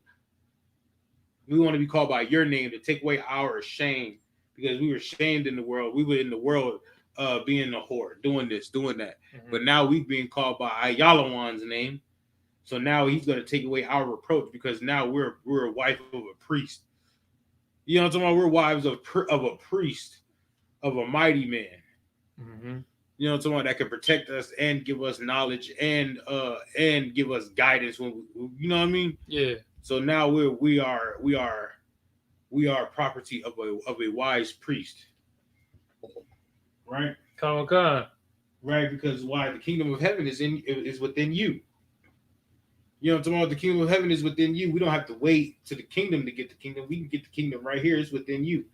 We want to be called by your name to take away our shame because we were shamed in the world. We were in the world being a whore, doing this, doing that. Mm-hmm. But now we're being called by Ayalawan's name. So now he's going to take away our reproach because now we're a wife of a priest. You know what I'm talking about? We're wives of a priest, of a mighty man. Mm-hmm. You know what I'm talking about? That can protect us and give us knowledge and give us guidance when you know what I mean? Yeah. So now we are property of a wise priest. Right? Right, because why? The kingdom of heaven is within you. You know what I'm talking about? The kingdom of heaven is within you. We don't have to wait to the kingdom to get the kingdom. We can get the kingdom right here. It's within you.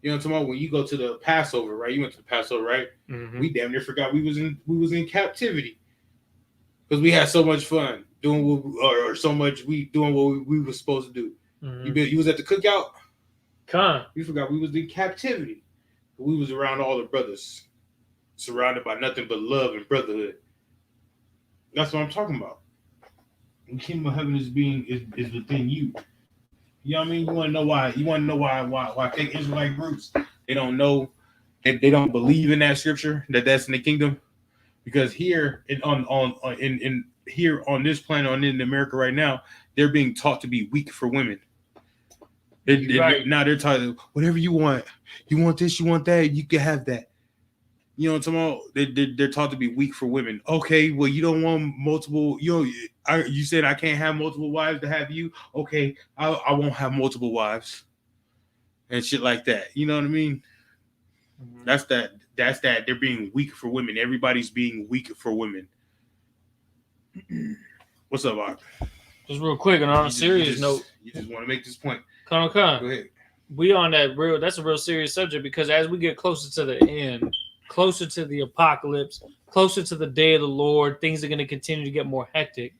You know what I'm talking about? When you go to the Passover, right? You went to the Passover, right? Mm-hmm. We damn near forgot we was in captivity because we had so much fun doing doing what we were supposed to do. Mm-hmm. You was at the cookout. We forgot we was in captivity. We was around all the brothers, surrounded by nothing but love and brotherhood. That's what I'm talking about. The kingdom of heaven is within you. You know what I mean? You want to know why? You want to know why fake Israelite groups they don't know, they don't believe in that scripture that's in the kingdom, because here here on this planet, in America right now, they're being taught to be weak for women. Now they're taught whatever you want. You want this, you want that, you can have that. You know what I'm talking about? They're taught to be weak for women. Okay, well, you don't want multiple. You said I can't have multiple wives to have you. Okay, I won't have multiple wives and shit like that. You know what I mean? Mm-hmm. That's that. They're being weak for women. Everybody's being weak for women. What's up, Mark? Just real quick, and on a serious note, you just want to make this point. Go ahead. We on that real. That's a real serious subject because as we get closer to the end, closer to the apocalypse, closer to the day of the Lord, things are going to continue to get more hectic.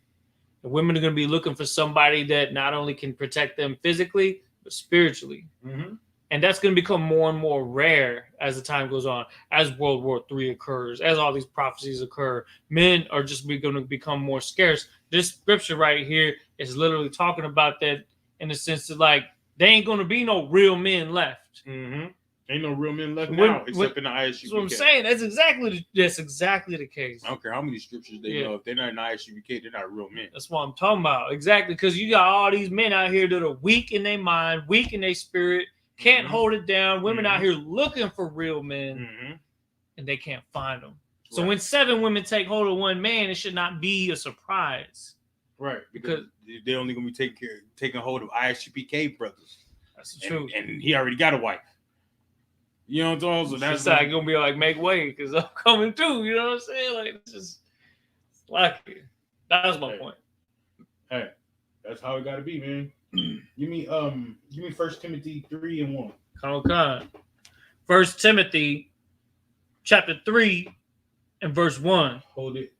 And women are going to be looking for somebody that not only can protect them physically, but spiritually. Mm-hmm. And that's going to become more and more rare as the time goes on, as World War III occurs, as all these prophecies occur. Men are just going to become more scarce. This scripture right here is literally talking about that in the sense that, like, there ain't going to be no real men left. Mm-hmm. Ain't no real men left now, except in the I.S.U.P.K. That's what I'm saying. That's exactly the case. I don't care how many scriptures they know. If they're not in the I.S.U.P.K, they're not real men. That's what I'm talking about. Exactly, because you got all these men out here that are weak in their mind, weak in their spirit, can't hold it down. Women out here looking for real men, and they can't find them. So when 7 women take hold of one man, it should not be a surprise. Right, because they're only going to be taking hold of I.S.U.P.K brothers. That's the truth. And he already got a wife. You know what I'm saying? So that's not gonna be like make way because I'm coming too. You know what I'm saying? Like it's just lucky. That's my point. Hey, that's how it gotta be, man. Give me 1 Timothy 3:1. Okay. 1 Timothy chapter 3 and verse 1. Hold it.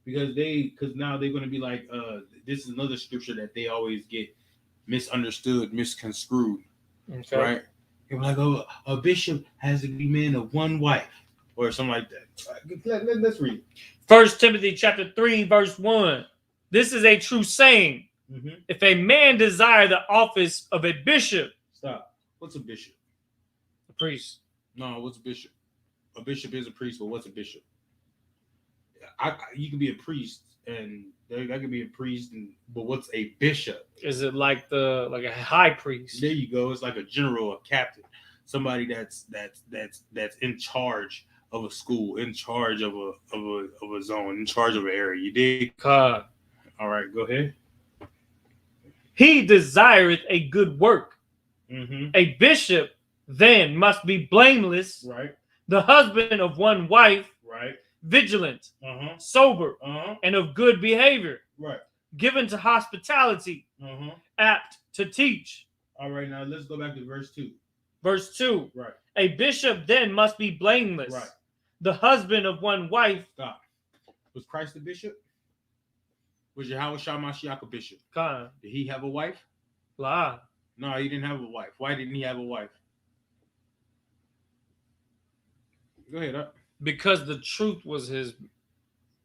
Because now they're gonna be like, this is another scripture that they always get misunderstood, misconstrued. Okay. Right? They're like, a bishop has to be man of one wife. or something like that. Let's read it. 1 Timothy chapter 3, verse 1. This is a true saying. Mm-hmm. If a man desire the office of a bishop. Stop. What's a bishop? A priest. No, what's a bishop? A bishop is a priest, but what's a bishop? You can be a priest, and that could be a priest, but what's a bishop? Is it like a high priest? There you go. It's like a general, a captain, somebody that's in charge of a school, in charge of a zone, in charge of an area. You dig? God. All right, go ahead. He desireth a good work. Mm-hmm. A bishop then must be blameless, Right. the husband of one wife, Right. vigilant, Uh-huh. sober, Uh-huh. and of good behavior, Right. given to hospitality, Uh-huh. apt to teach. All right, now let's go back to verse 2. Verse 2. Right. A bishop then must be blameless, Right. the husband of one wife. Stop. Was Christ a bishop? Was Yahweh Mashiach a bishop? God. Did he have a wife? Lie. No, he didn't have a wife. Why didn't he have a wife? Go ahead. Up. Because the truth was his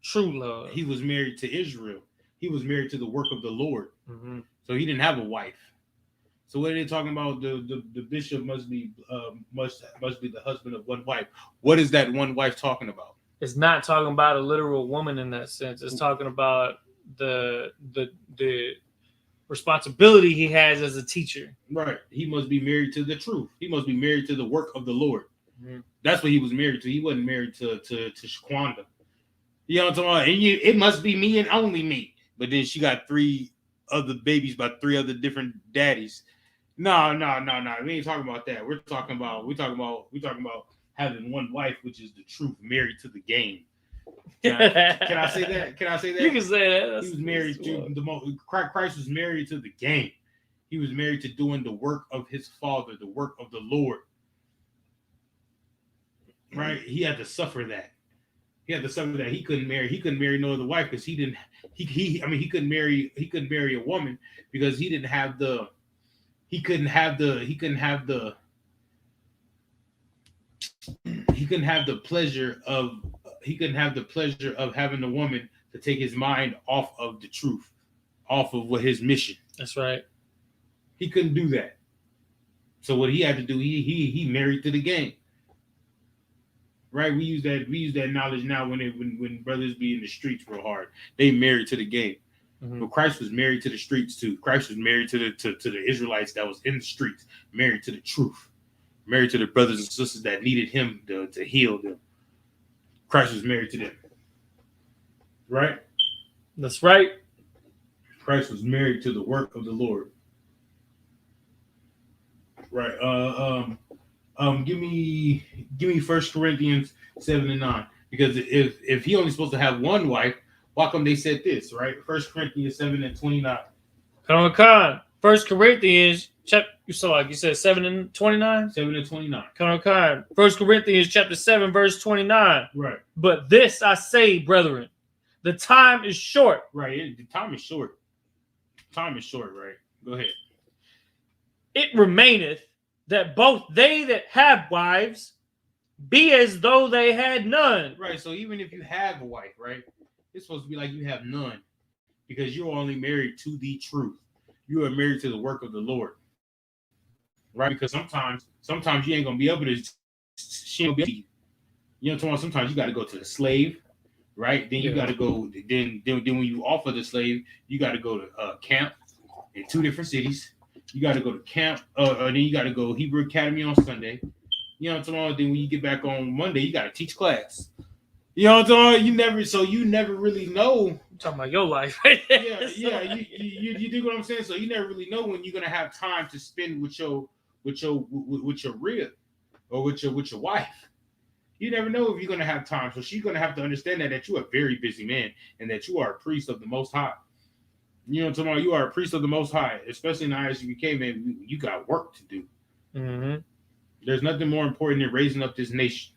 true love. He was married to Israel. He was married to the work of the Lord. Mm-hmm. So he didn't have a wife. So what are they talking about? The bishop must be the husband of one wife. What is that one wife talking about? It's not talking about a literal woman in that sense. It's talking about the responsibility he has as a teacher. Right. He must be married to the truth. He must be married to the work of the Lord. Mm-hmm. That's what he was married to. He wasn't married to Shaquanda. You know what I'm talking about? And it must be me and only me. But then she got 3 other babies by 3 other different daddies. No. We ain't talking about that. We're talking about having one wife, which is the truth, married to the game. Can I say that? You can say that. He was married to the most. Christ was married to the game. He was married to doing the work of his Father, the work of the Lord. Right? He had to suffer that. He couldn't marry no other wife because he didn't. He couldn't marry a woman because he didn't have the. He couldn't have the pleasure of having the woman to take his mind off of the truth, off of what his mission. That's right. He couldn't do that. So what he had to do, he married to the game. Right? We use that knowledge now when brothers be in the streets real hard. They married to the game. Mm-hmm. But Christ was married to the streets too. Christ was married to the Israelites that was in the streets, married to the truth, married to the brothers and sisters that needed him to heal them. Christ was married to them. Right? That's right. Christ was married to the work of the Lord. Right. Give me 1 Corinthians 7-9. Because if he only supposed to have one wife, why come they said this, right? 1 Corinthians 7-29. Come on. 1 Corinthians chapter, you said 7-29? 7-29. Come on. 1 Corinthians chapter 7, verse 29. Right. But this I say, brethren, the time is short. Right. The time is short. Time is short, right? Go ahead. It remaineth that both they that have wives be as though they had none. Right. So even if you have a wife, right, it's supposed to be like you have none, because you're only married to the truth. You are married to the work of the Lord, right? Because sometimes you ain't gonna be able to. She ain't gonna be. You know what I'm talking about? Sometimes you got to go to the slave, right? Then you got to go. Then when you offer the slave, you got to go to camp in 2 different cities. You got to go to camp, and then you got to go Hebrew Academy on Sunday. You know what I'm talking about? Then when you get back on Monday, you got to teach class. You know what I'm talking about? You never really know. I'm talking about your life. Yeah. You do what I'm saying. So you never really know when you're gonna have time to spend with your rib or with your wife. You never know if you're gonna have time. So she's gonna have to understand that you're a very busy man and that you are a priest of the Most High. You know what I'm talking about? You are a priest of the Most High, especially in I.S.U.P.K, man. You got work to do. Mm-hmm. There's nothing more important than raising up this nation.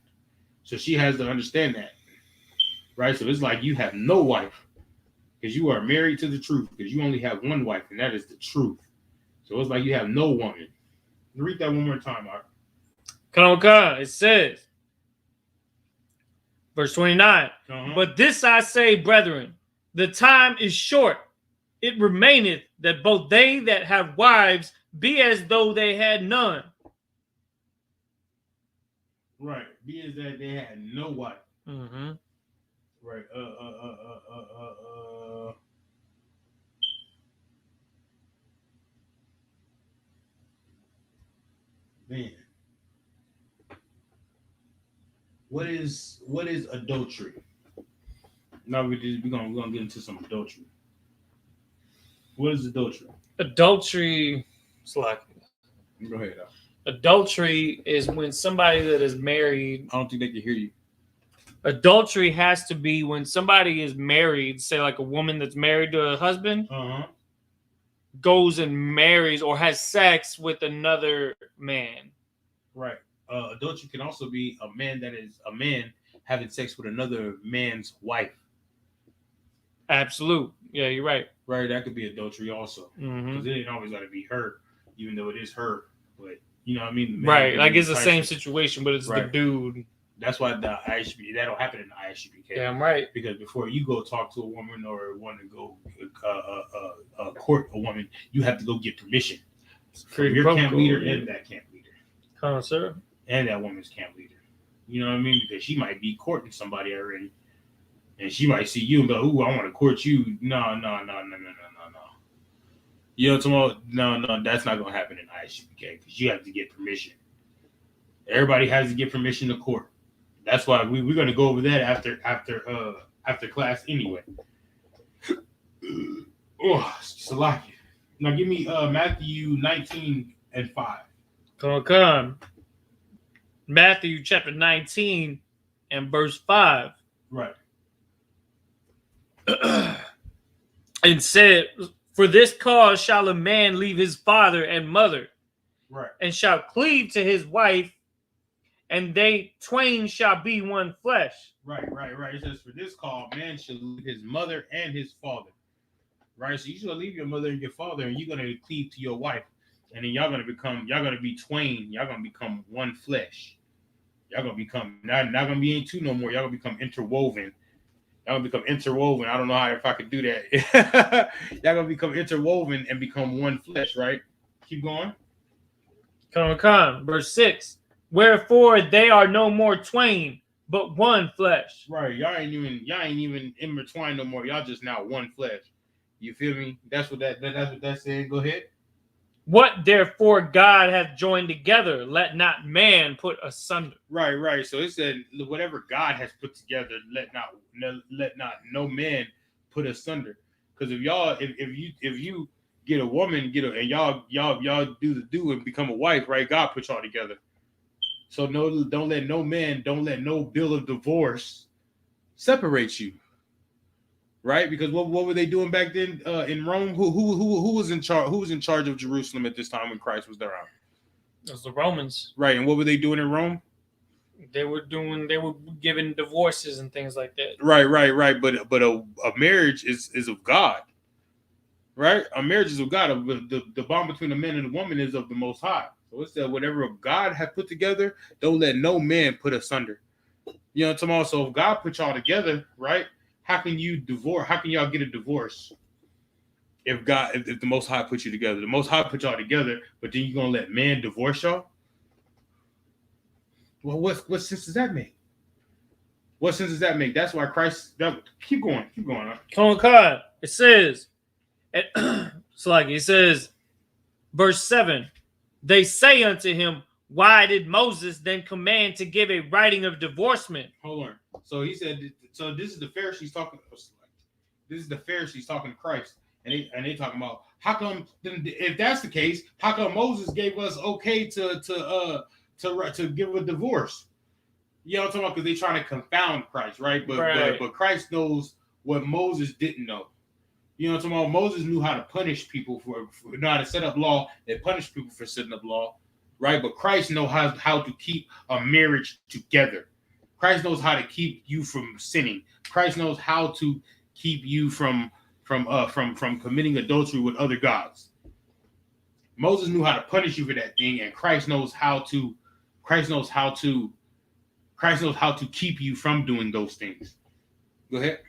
So she has to understand that. Right? So it's like you have no wife because you are married to the truth, because you only have one wife, and that is the truth. So it's like you have no woman. Read that one more time, Mark. Come on. It says, Verse 29. But this I say, brethren, the time is short. It remaineth that both they that have wives be as though they had none. Right. Be as that they had no wife. Mm-hmm. Right. Man. What is adultery? Now we're gonna get into some adultery. What is adultery? Adultery, it's like, Go ahead. Adultery is when somebody that is married. I don't think they can hear you. Adultery has to be when somebody is married, say like a woman that's married to a husband, goes and marries or has sex with another man. Right. Adultery can also be a man having sex with another man's wife. Absolute. Yeah, you're right. Right. That could be adultery also. Because it ain't always got to be her, even though it is her. But you know what I mean? Right. Like it's the same situation, but it's the dude. That's why the I.S.U.P.K, that'll happen in the I.S.U.P.K. Damn right. Because before you go talk to a woman or want to go court a woman, you have to go get permission from your camp leader and that camp leader. Sir. And that woman's camp leader. You know what I mean? Because she might be courting somebody already. And she might see you and go, ooh, I want to court you. No. You know, tomorrow, no, that's not going to happen in I.S.U.P.K. because you have to get permission. Everybody has to get permission to court. That's why we're going to go over that after class anyway. Oh, it's just a lot. Now give me Matthew 19:5. Come. Matthew chapter 19 and verse 5. Right. And said, for this cause shall a man leave his father and mother, right, and shall cleave to his wife, and they twain shall be one flesh. Right. It says, for this cause, man shall leave his mother and his father. Right. So you should leave your mother and your father, and you're gonna cleave to your wife, and then y'all gonna be twain. Y'all gonna become one flesh. Y'all gonna become not gonna be in two no more. Y'all gonna become interwoven. Y'all gonna become interwoven. I don't know if I could do that. Y'all gonna become interwoven and become one flesh. Right. Keep going. Come. Verse 6. Wherefore they are no more twain, but one flesh. Right. Y'all ain't even intertwined no more. Y'all just now one flesh. You feel me? That's what that's saying. Go ahead. What therefore God hath joined together, let not man put asunder. Right. So it said, whatever God has put together, let not no man put asunder. Because if you get a woman, and y'all do the do and become a wife, right? God put y'all together. So don't let no bill of divorce separate you. Right? Because what were they doing back then in Rome? Who was in charge? Who was in charge of Jerusalem at this time when Christ was around? It was the Romans. Right. And what were they doing in Rome? They were giving divorces and things like that. Right. But a marriage is of God. Right? A marriage is of God. The bond between a man and a woman is of the Most High. So it said, whatever God had put together, don't let no man put asunder. You know what I'm talking about? So if God put y'all together, right? How can you divorce? How can y'all get a divorce if the Most High put you together? The Most High put y'all together, but then you're gonna let man divorce y'all? Well, what sense does that make? What sense does that make? That's why Christ. Keep going. Come. It says, it says, verse 7. They say unto him, why did Moses then command to give a writing of divorcement? Hold on. So he said. So this is the Pharisees talking. This is the Pharisees talking to Christ, and they talking about how come if that's the case, how come Moses gave us okay to give a divorce? You know what I'm talking about? Because they trying to confound Christ, right? But Christ knows what Moses didn't know. You know what I'm talking about? Moses knew how to punish people for know how to set up law and punish people for setting up law, right? But Christ knows how to keep a marriage together. Christ knows how to keep you from sinning. Christ knows how to keep you from committing adultery with other gods. Moses knew how to punish you for that thing, and Christ knows how to Christ knows how to keep you from doing those things. Go ahead.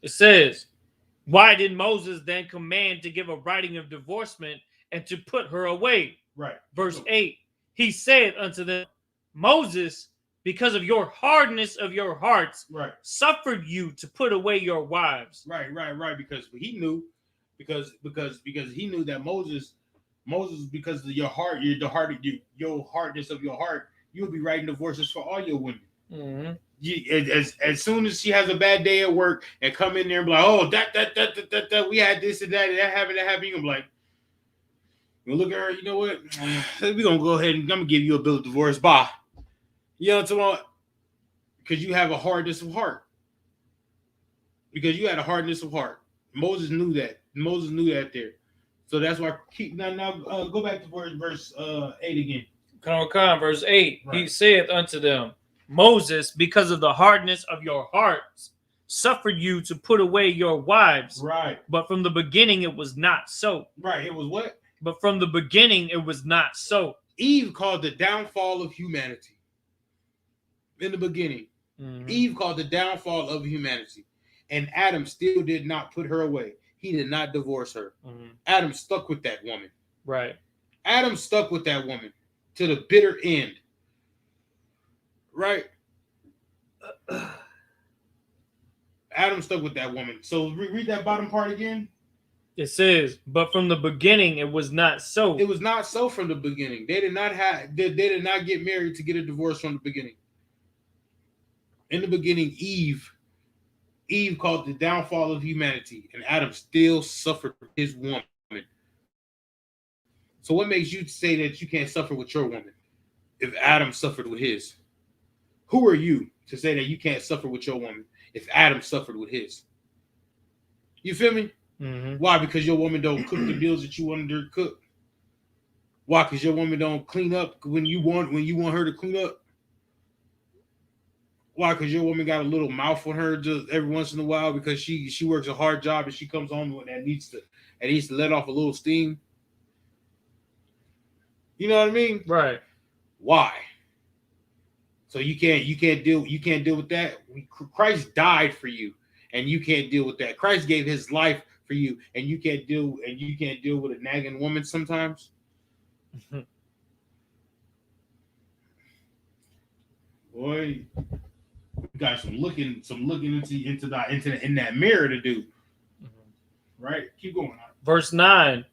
It says, why did Moses then command to give a writing of divorcement and to put her away? Right. Verse 8, he said unto them, Moses, because of your hardness of your hearts, Right. suffered you to put away your wives. Right. Because he knew, because he knew that Moses, because of your heart, your hardness of your heart, you'll be writing divorces for all your women. Mm-hmm. As soon as she has a bad day at work and come in there and be like, oh, that we had this and that happened, you can be like, you look at her, you know what? We're gonna go ahead and I'm gonna give you a bill of divorce. Bye. You know what I'm talking about? Because you have a hardness of heart. Because you had a hardness of heart. Moses knew that. There. So that's why go back to verse 8 again. Verse 8, Right. He saith unto them, Moses, because of the hardness of your hearts, suffered you to put away your wives. Right. But from the beginning it was not so. Right. It was what? But from the beginning it was not so. Eve called the downfall of humanity. In the beginning. Mm-hmm. Eve called the downfall of humanity. And Adam still did not put her away. He did not divorce her. Mm-hmm. Adam stuck with that woman. Right. Adam stuck with that woman to the bitter end. Right? Adam stuck with that woman. So read that bottom part again. It says, but from the beginning it was not so. It was not so from the beginning. They did not get married to get a divorce from the beginning. In the beginning, Eve caused the downfall of humanity, and Adam still suffered his woman. So what makes you say that you can't suffer with your woman if Adam suffered with his? Who are you to say that you can't suffer with your woman if Adam suffered with his? You feel me? Mm-hmm. Why? Because your woman don't cook the meals that you want her to cook. Why? Because your woman don't clean up when you want her to clean up. Why? Because your woman got a little mouth on her just every once in a while because she works a hard job and she comes home and needs to let off a little steam. You know what I mean? Right. Why? So you can't deal with that. Christ died for you, and you can't deal with that. Christ gave his life for you, and you can't deal with a nagging woman sometimes. Boy, we got some looking into that mirror to do. Mm-hmm. Right? Keep going. Verse 9,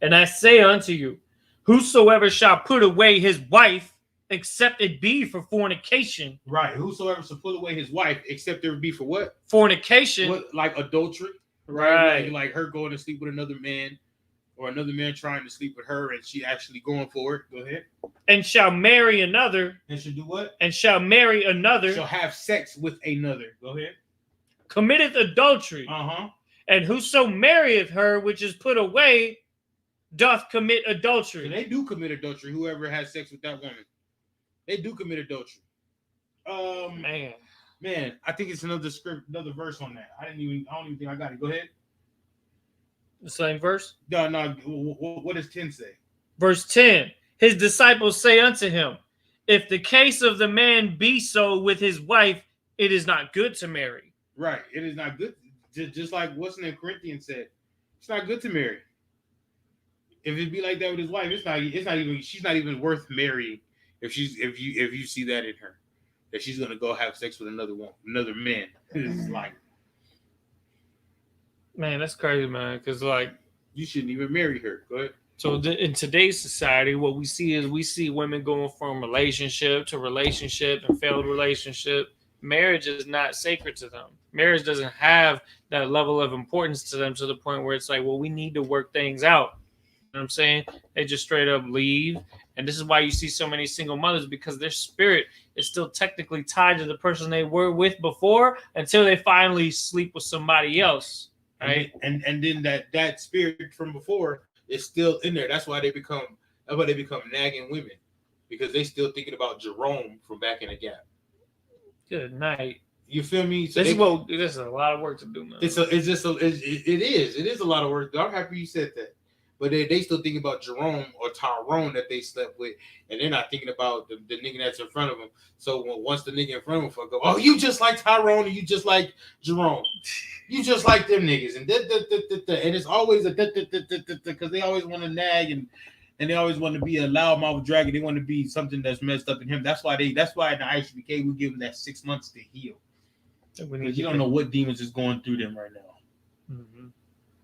and I say unto you, whosoever shall put away his wife, except it be for fornication. Right. Whosoever shall put away his wife, except it be for what? Fornication. What, like adultery? Right. Like her going to sleep with another man, or another man trying to sleep with her, and she actually going for it. Go ahead. And shall marry another. And shall do what? And shall marry another. Shall have sex with another. Go ahead. Committeth adultery. Uh-huh. And whoso marrieth her which is put away doth commit adultery. So they do commit adultery. Whoever has sex with that woman, they do commit adultery. Man, I think it's another verse on that. I don't even think I got it. Go ahead. The same verse? No. What does 10 say? Verse 10. His disciples say unto him, if the case of the man be so with his wife, it is not good to marry. Right. It is not good. Just like what's in Corinthians said, it's not good to marry. If it be like that with his wife, she's not even worth marrying. If you see that in her, that she's gonna go have sex with another man. It's like, man, that's crazy, man. Because like, you shouldn't even marry her. Go ahead. So in today's society, what we see women going from relationship to relationship and failed relationship. Marriage is not sacred to them. Marriage doesn't have that level of importance to them to the point where it's like, well, we need to work things out. You know what I'm saying? They just straight up leave. And this is why you see so many single mothers, because their spirit is still technically tied to the person they were with before until they finally sleep with somebody else. Right. And then that spirit from before is still in there. That's why they become nagging women, because they still thinking about Jerome from back in the gap. Good night. You feel me? So this is a lot of work to do, man. It is a lot of work. I'm happy you said that. But they still thinking about Jerome or Tyrone that they slept with, and they're not thinking about the nigga that's in front of them. So once the nigga in front of them fuck up, oh, you just like Tyrone, and you just like Jerome, you just like them niggas, and and it's always a because they always want to nag and they always want to be a loudmouth dragon. They want to be something that's messed up in him. That's why in the I.S.U.P.K we give them that 6 months to heal. Because you don't know what demons is going through them right now. Mm-hmm.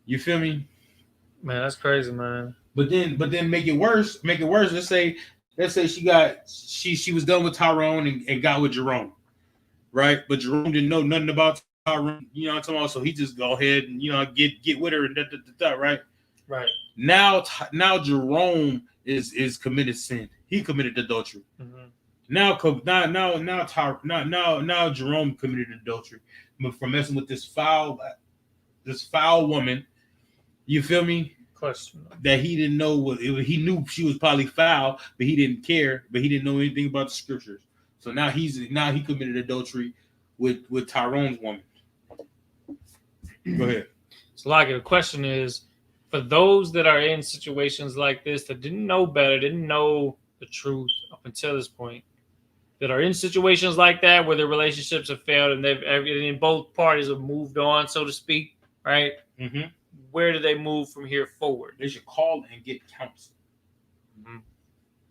You feel me? Man, that's crazy, man. But then make it worse. Let's say she was done with Tyrone and got with Jerome, right? But Jerome didn't know nothing about Tyrone. You know what I'm talking about? So he just go ahead and get with her and right. Right. Now Jerome is committed sin. He committed adultery. Mm-hmm. Now Jerome committed adultery for messing with this foul woman. You feel me? Question. That he didn't know he knew she was probably foul, but he didn't care. But he didn't know anything about the scriptures. So now he committed adultery with Tyrone's woman. Go ahead. So, like, the question is, for those that are in situations like this that didn't know better, didn't know the truth up until this point, that are in situations like that where their relationships have failed and both parties have moved on, so to speak, right? Mm-hmm. Where do they move from here forward? They should call and get counsel. Mm-hmm.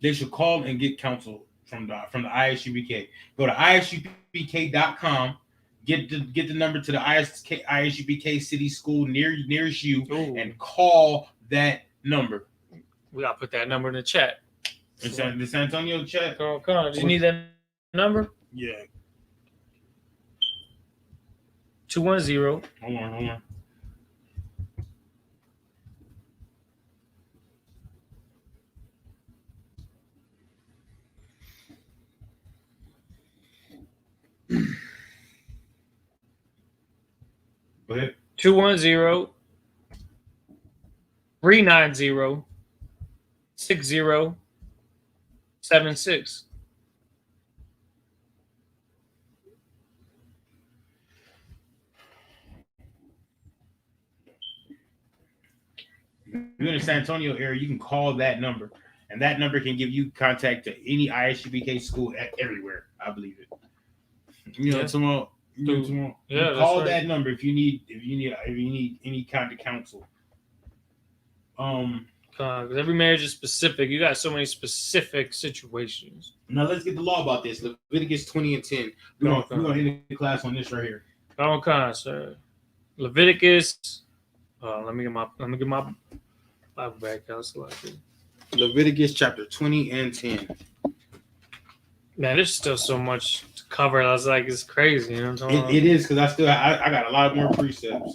They should call and get counsel from the I.S.U.P.K. Go to I.S.U.P.K.com. Get the number to the I.S.U.P.K. city school nearest you. Ooh. And call that number. We gotta put that number in the chat. The San Antonio chat. Come on. Do you need that number? Yeah. 210. Hold on. Go ahead. 210-390-6076. If you're in the San Antonio area, you can call that number, and that number can give you contact to any I.S.U.P.K. school everywhere. I believe it. You know, call that number if you need any kind of counsel. Because every marriage is specific. You got so many specific situations. Now let's get the law about this. Leviticus 20 and 10. We're gonna end the class on this right here. Okay, sir. Leviticus. Let me get my Bible back out. Leviticus chapter 20 and 10. Man, there's still so much to cover. I was like, it's crazy. You know what I'm talking about? It is, because I got a lot more precepts.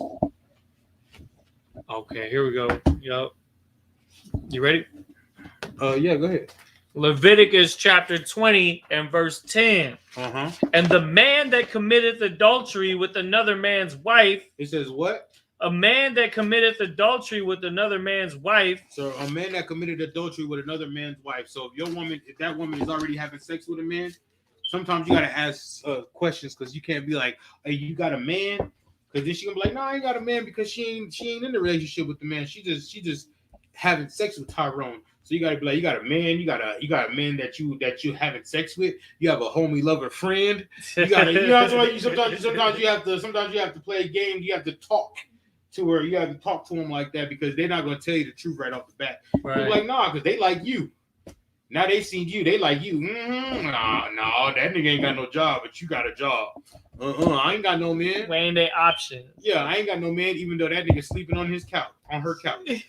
Okay, here we go. Yep. You ready? Yeah, go ahead. Leviticus chapter 20 and verse 10. Uh-huh. And the man that committeth adultery with another man's wife. It says what? A man that committeth adultery with another man's wife. So a man that committed adultery with another man's wife. So if that woman is already having sex with a man, sometimes you gotta ask questions, because you can't be like, hey, you got a man? Because then she gonna be like, no, I ain't got a man, because she ain't in the relationship with the man. She just having sex with Tyrone. So you gotta be like, you got a man, you got a man that you having sex with. You have a homie lover friend. You gotta, you know what I'm saying? Sometimes you have to play a game. You have to talk to her. You have to talk to them like that, because they're not gonna tell you the truth right off the bat. Right. They're like, nah, because they like you. Now they seen you, they like you. Nah, that nigga ain't got no job, but you got a job. I ain't got no man. Weighing their options. Yeah, I ain't got no man, even though that nigga sleeping on her couch.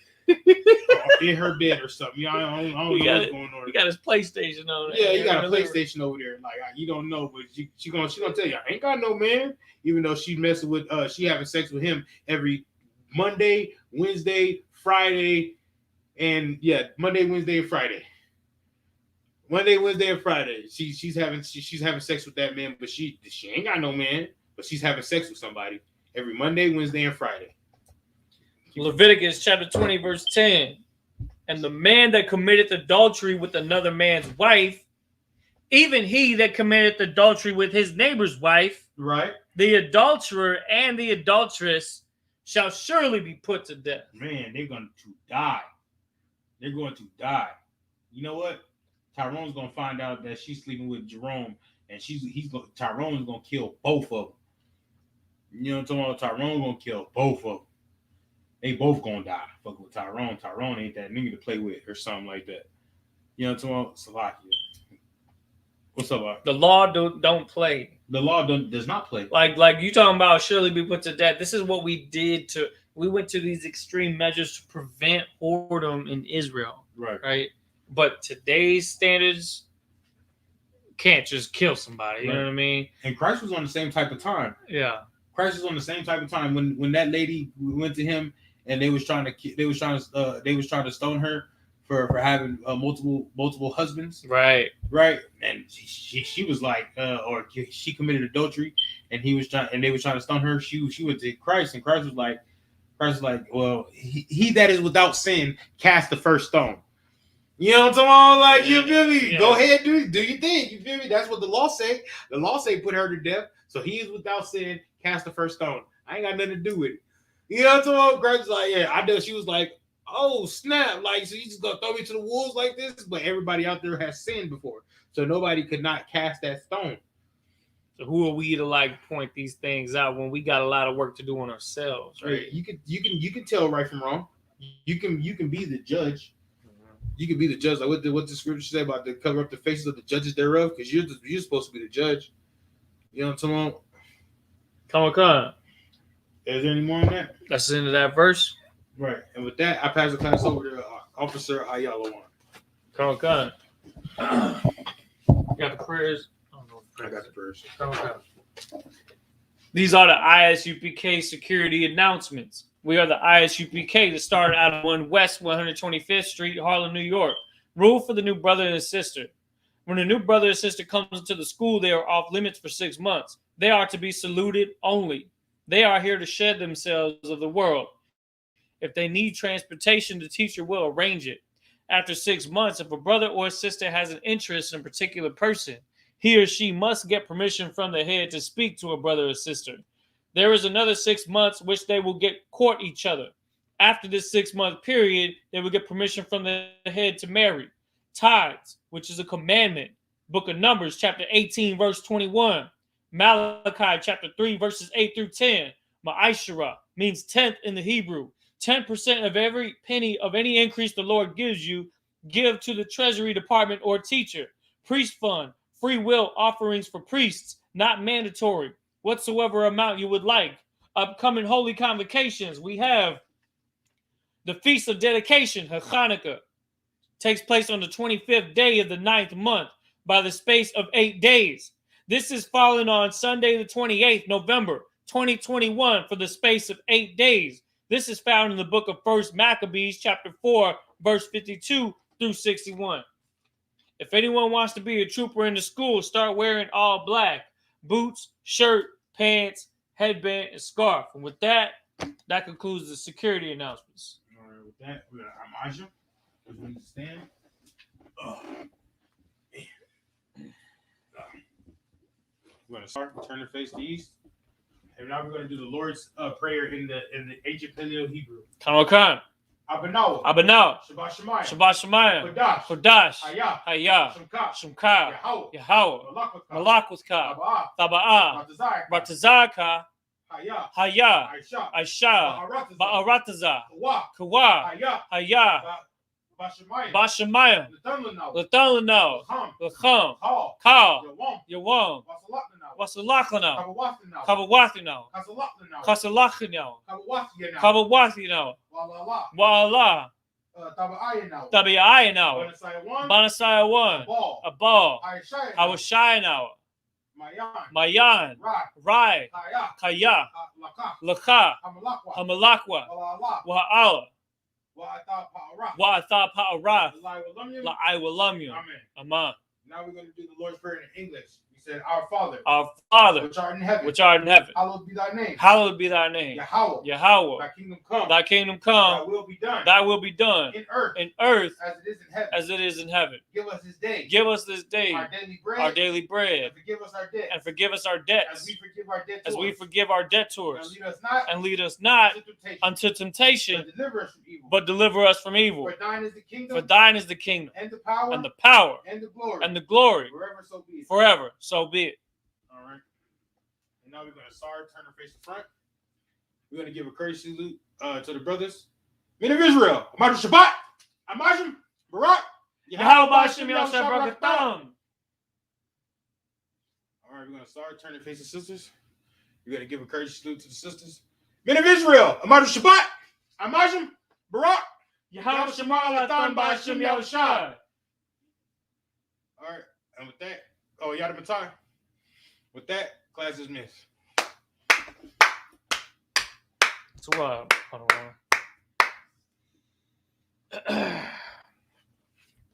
In her bed or something. I don't know what's going on. He got his PlayStation on there. Yeah, he got a PlayStation over there. Like, you don't know, but she gonna tell you, I ain't got no man. Even though she messing with she having sex with him every Monday, Wednesday, Friday, and Monday, Wednesday, and Friday. Monday, Wednesday, and Friday. She's having sex with that man, but she ain't got no man, but she's having sex with somebody every Monday, Wednesday, and Friday. Leviticus chapter 20, verse 10. And the man that committeth adultery with another man's wife, even he that committeth adultery with his neighbor's wife, right? The adulterer and the adulteress shall surely be put to death. Man, they're going to die. They're going to die. You know what? Tyrone's gonna find out that she's sleeping with Jerome, and Tyrone's gonna kill both of them. You know what I'm talking about? Tyrone's gonna kill both of them. They both gonna die. Fuck with Tyrone. Tyrone ain't that nigga to play with or something like that. You know what I'm talking about? Salakia. What's up, Art? The law don't play. The law does not play. Like you talking about surely be put to death. This is what we did to. We went to these extreme measures to prevent whoredom in Israel. Right. But today's standards can't just kill somebody. You know what I mean? And Christ was on the same type of time. Yeah. Christ was on the same type of time when that lady went to him and they was trying to stone her for having multiple husbands. Right. And she was like, or she committed adultery, and they was trying to stone her. She went to Christ, and Christ was like, well, he that is without sin cast the first stone. You know what I'm talking about? Like, you feel me? Yeah. Go ahead, do your thing. You feel me? That's what the law say. The law say put her to death. So he is without sin, cast the first stone. I ain't got nothing to do with it. You know what I'm talking about? Christ was like, yeah, I know. She was like, oh, snap. Like, so you just gonna throw me to the wolves like this? But everybody out there has sinned before. So nobody could not cast that stone. So who are we to like point these things out when we got a lot of work to do on ourselves, right? You can tell right from wrong. You can be the judge. You can be the judge. Like what the scripture say about to cover up the faces of the judges thereof, because you're supposed to be the judge. You know what I'm talking about? Come on. Is there any more on that? That's the end of that verse. Right. And with that, I pass the class over to Officer Ayala. Come on. You got the prayers? I got the prayers. Come on. These are the I.S.U.P.K security announcements. We are the I.S.U.P.K that started out of 1 West 125th Street, Harlem, New York. Rule for the new brother and sister. When a new brother or sister comes into the school, they are off limits for 6 months. They are to be saluted only. They are here to shed themselves of the world. If they need transportation, the teacher will arrange it. After 6 months, if a brother or sister has an interest in a particular person, he or she must get permission from the head to speak to a brother or sister. There is another 6 months which they will court each other. After this 6-month period, they will get permission from the head to marry. Tithes, which is a commandment. Book of Numbers, chapter 18, verse 21. Malachi, chapter 3, verses 8 through 10. Ma'ashara means tenth in the Hebrew. 10% of every penny of any increase the Lord gives you, give to the treasury department or teacher. Priest fund, free will offerings for priests, not mandatory. Whatsoever amount you would like. Upcoming holy convocations, we have the Feast of Dedication, Hanukkah, takes place on the 25th day of the 9th month by the space of 8 days. This is falling on Sunday the 28th November 2021 for the space of 8 days. This is found in the book of 1 Maccabees chapter 4 verse 52 through 61. If anyone wants to be a trooper in the school, start wearing all black. Boots, shirt, pants, headband, and scarf. And with that, that concludes the security announcements. All right, with that, we're going to Amaja. We're going to stand. We're going to start, turn the face to east. And now we're going to do the Lord's Prayer in the ancient Paleo Hebrew. Come on. Abanawa. Shabbat Shemayim. Kodash. Hayah. Shemka. Yahweh. Malakutka. Taba'ah. Ratazaka. Hayah. Aisha. Ba'arataza. Kawa. Hayah. Bashamayim. Lathanlano. Lacham. Kal. Yawam. Wasalachano. Kabawathino. Kasalachino. Kabawathino. Wa'ala. Tabi'ayano. Banasaya 1. Abal. Hawashayano. Mayan. Rai. Kaya. Lakha. Hamalakwa. Wa'ala. Wa'atha pa'ara. La'ai walamyu. Amen. Now we're going to do the Lord's Prayer in English. said, Our Father, which art in heaven, hallowed be thy name. Hallowed be thy name. Yahweh. Thy kingdom come. Thy kingdom come. Thy will be done. Thy will be done. In earth. As it is in heaven. As it is in heaven. Give us this day. Our daily bread. And forgive us our debts. As we forgive our debtors. And lead us not unto temptation. But deliver us from evil. For thine is the kingdom. For thine is the kingdom. And the power. And the glory. Forever so be it. All right. And now we're going to start, turn our face in front. We're going to give a courtesy salute to the brothers. Men of Israel. Amadu Shabbat. Amajim. Barak. Yahweh Bashem Yahshua Brakatham. All right, we're going to start, turn our face to sisters. We're going to give a courtesy salute to the sisters. Men of Israel. Amadu Shabbat. Amajim. Barak. Yahweh Shema Latham Bashem Yahushai. All right, and with that, Yada Matai. With that, class is missed. It's wild. Hold on.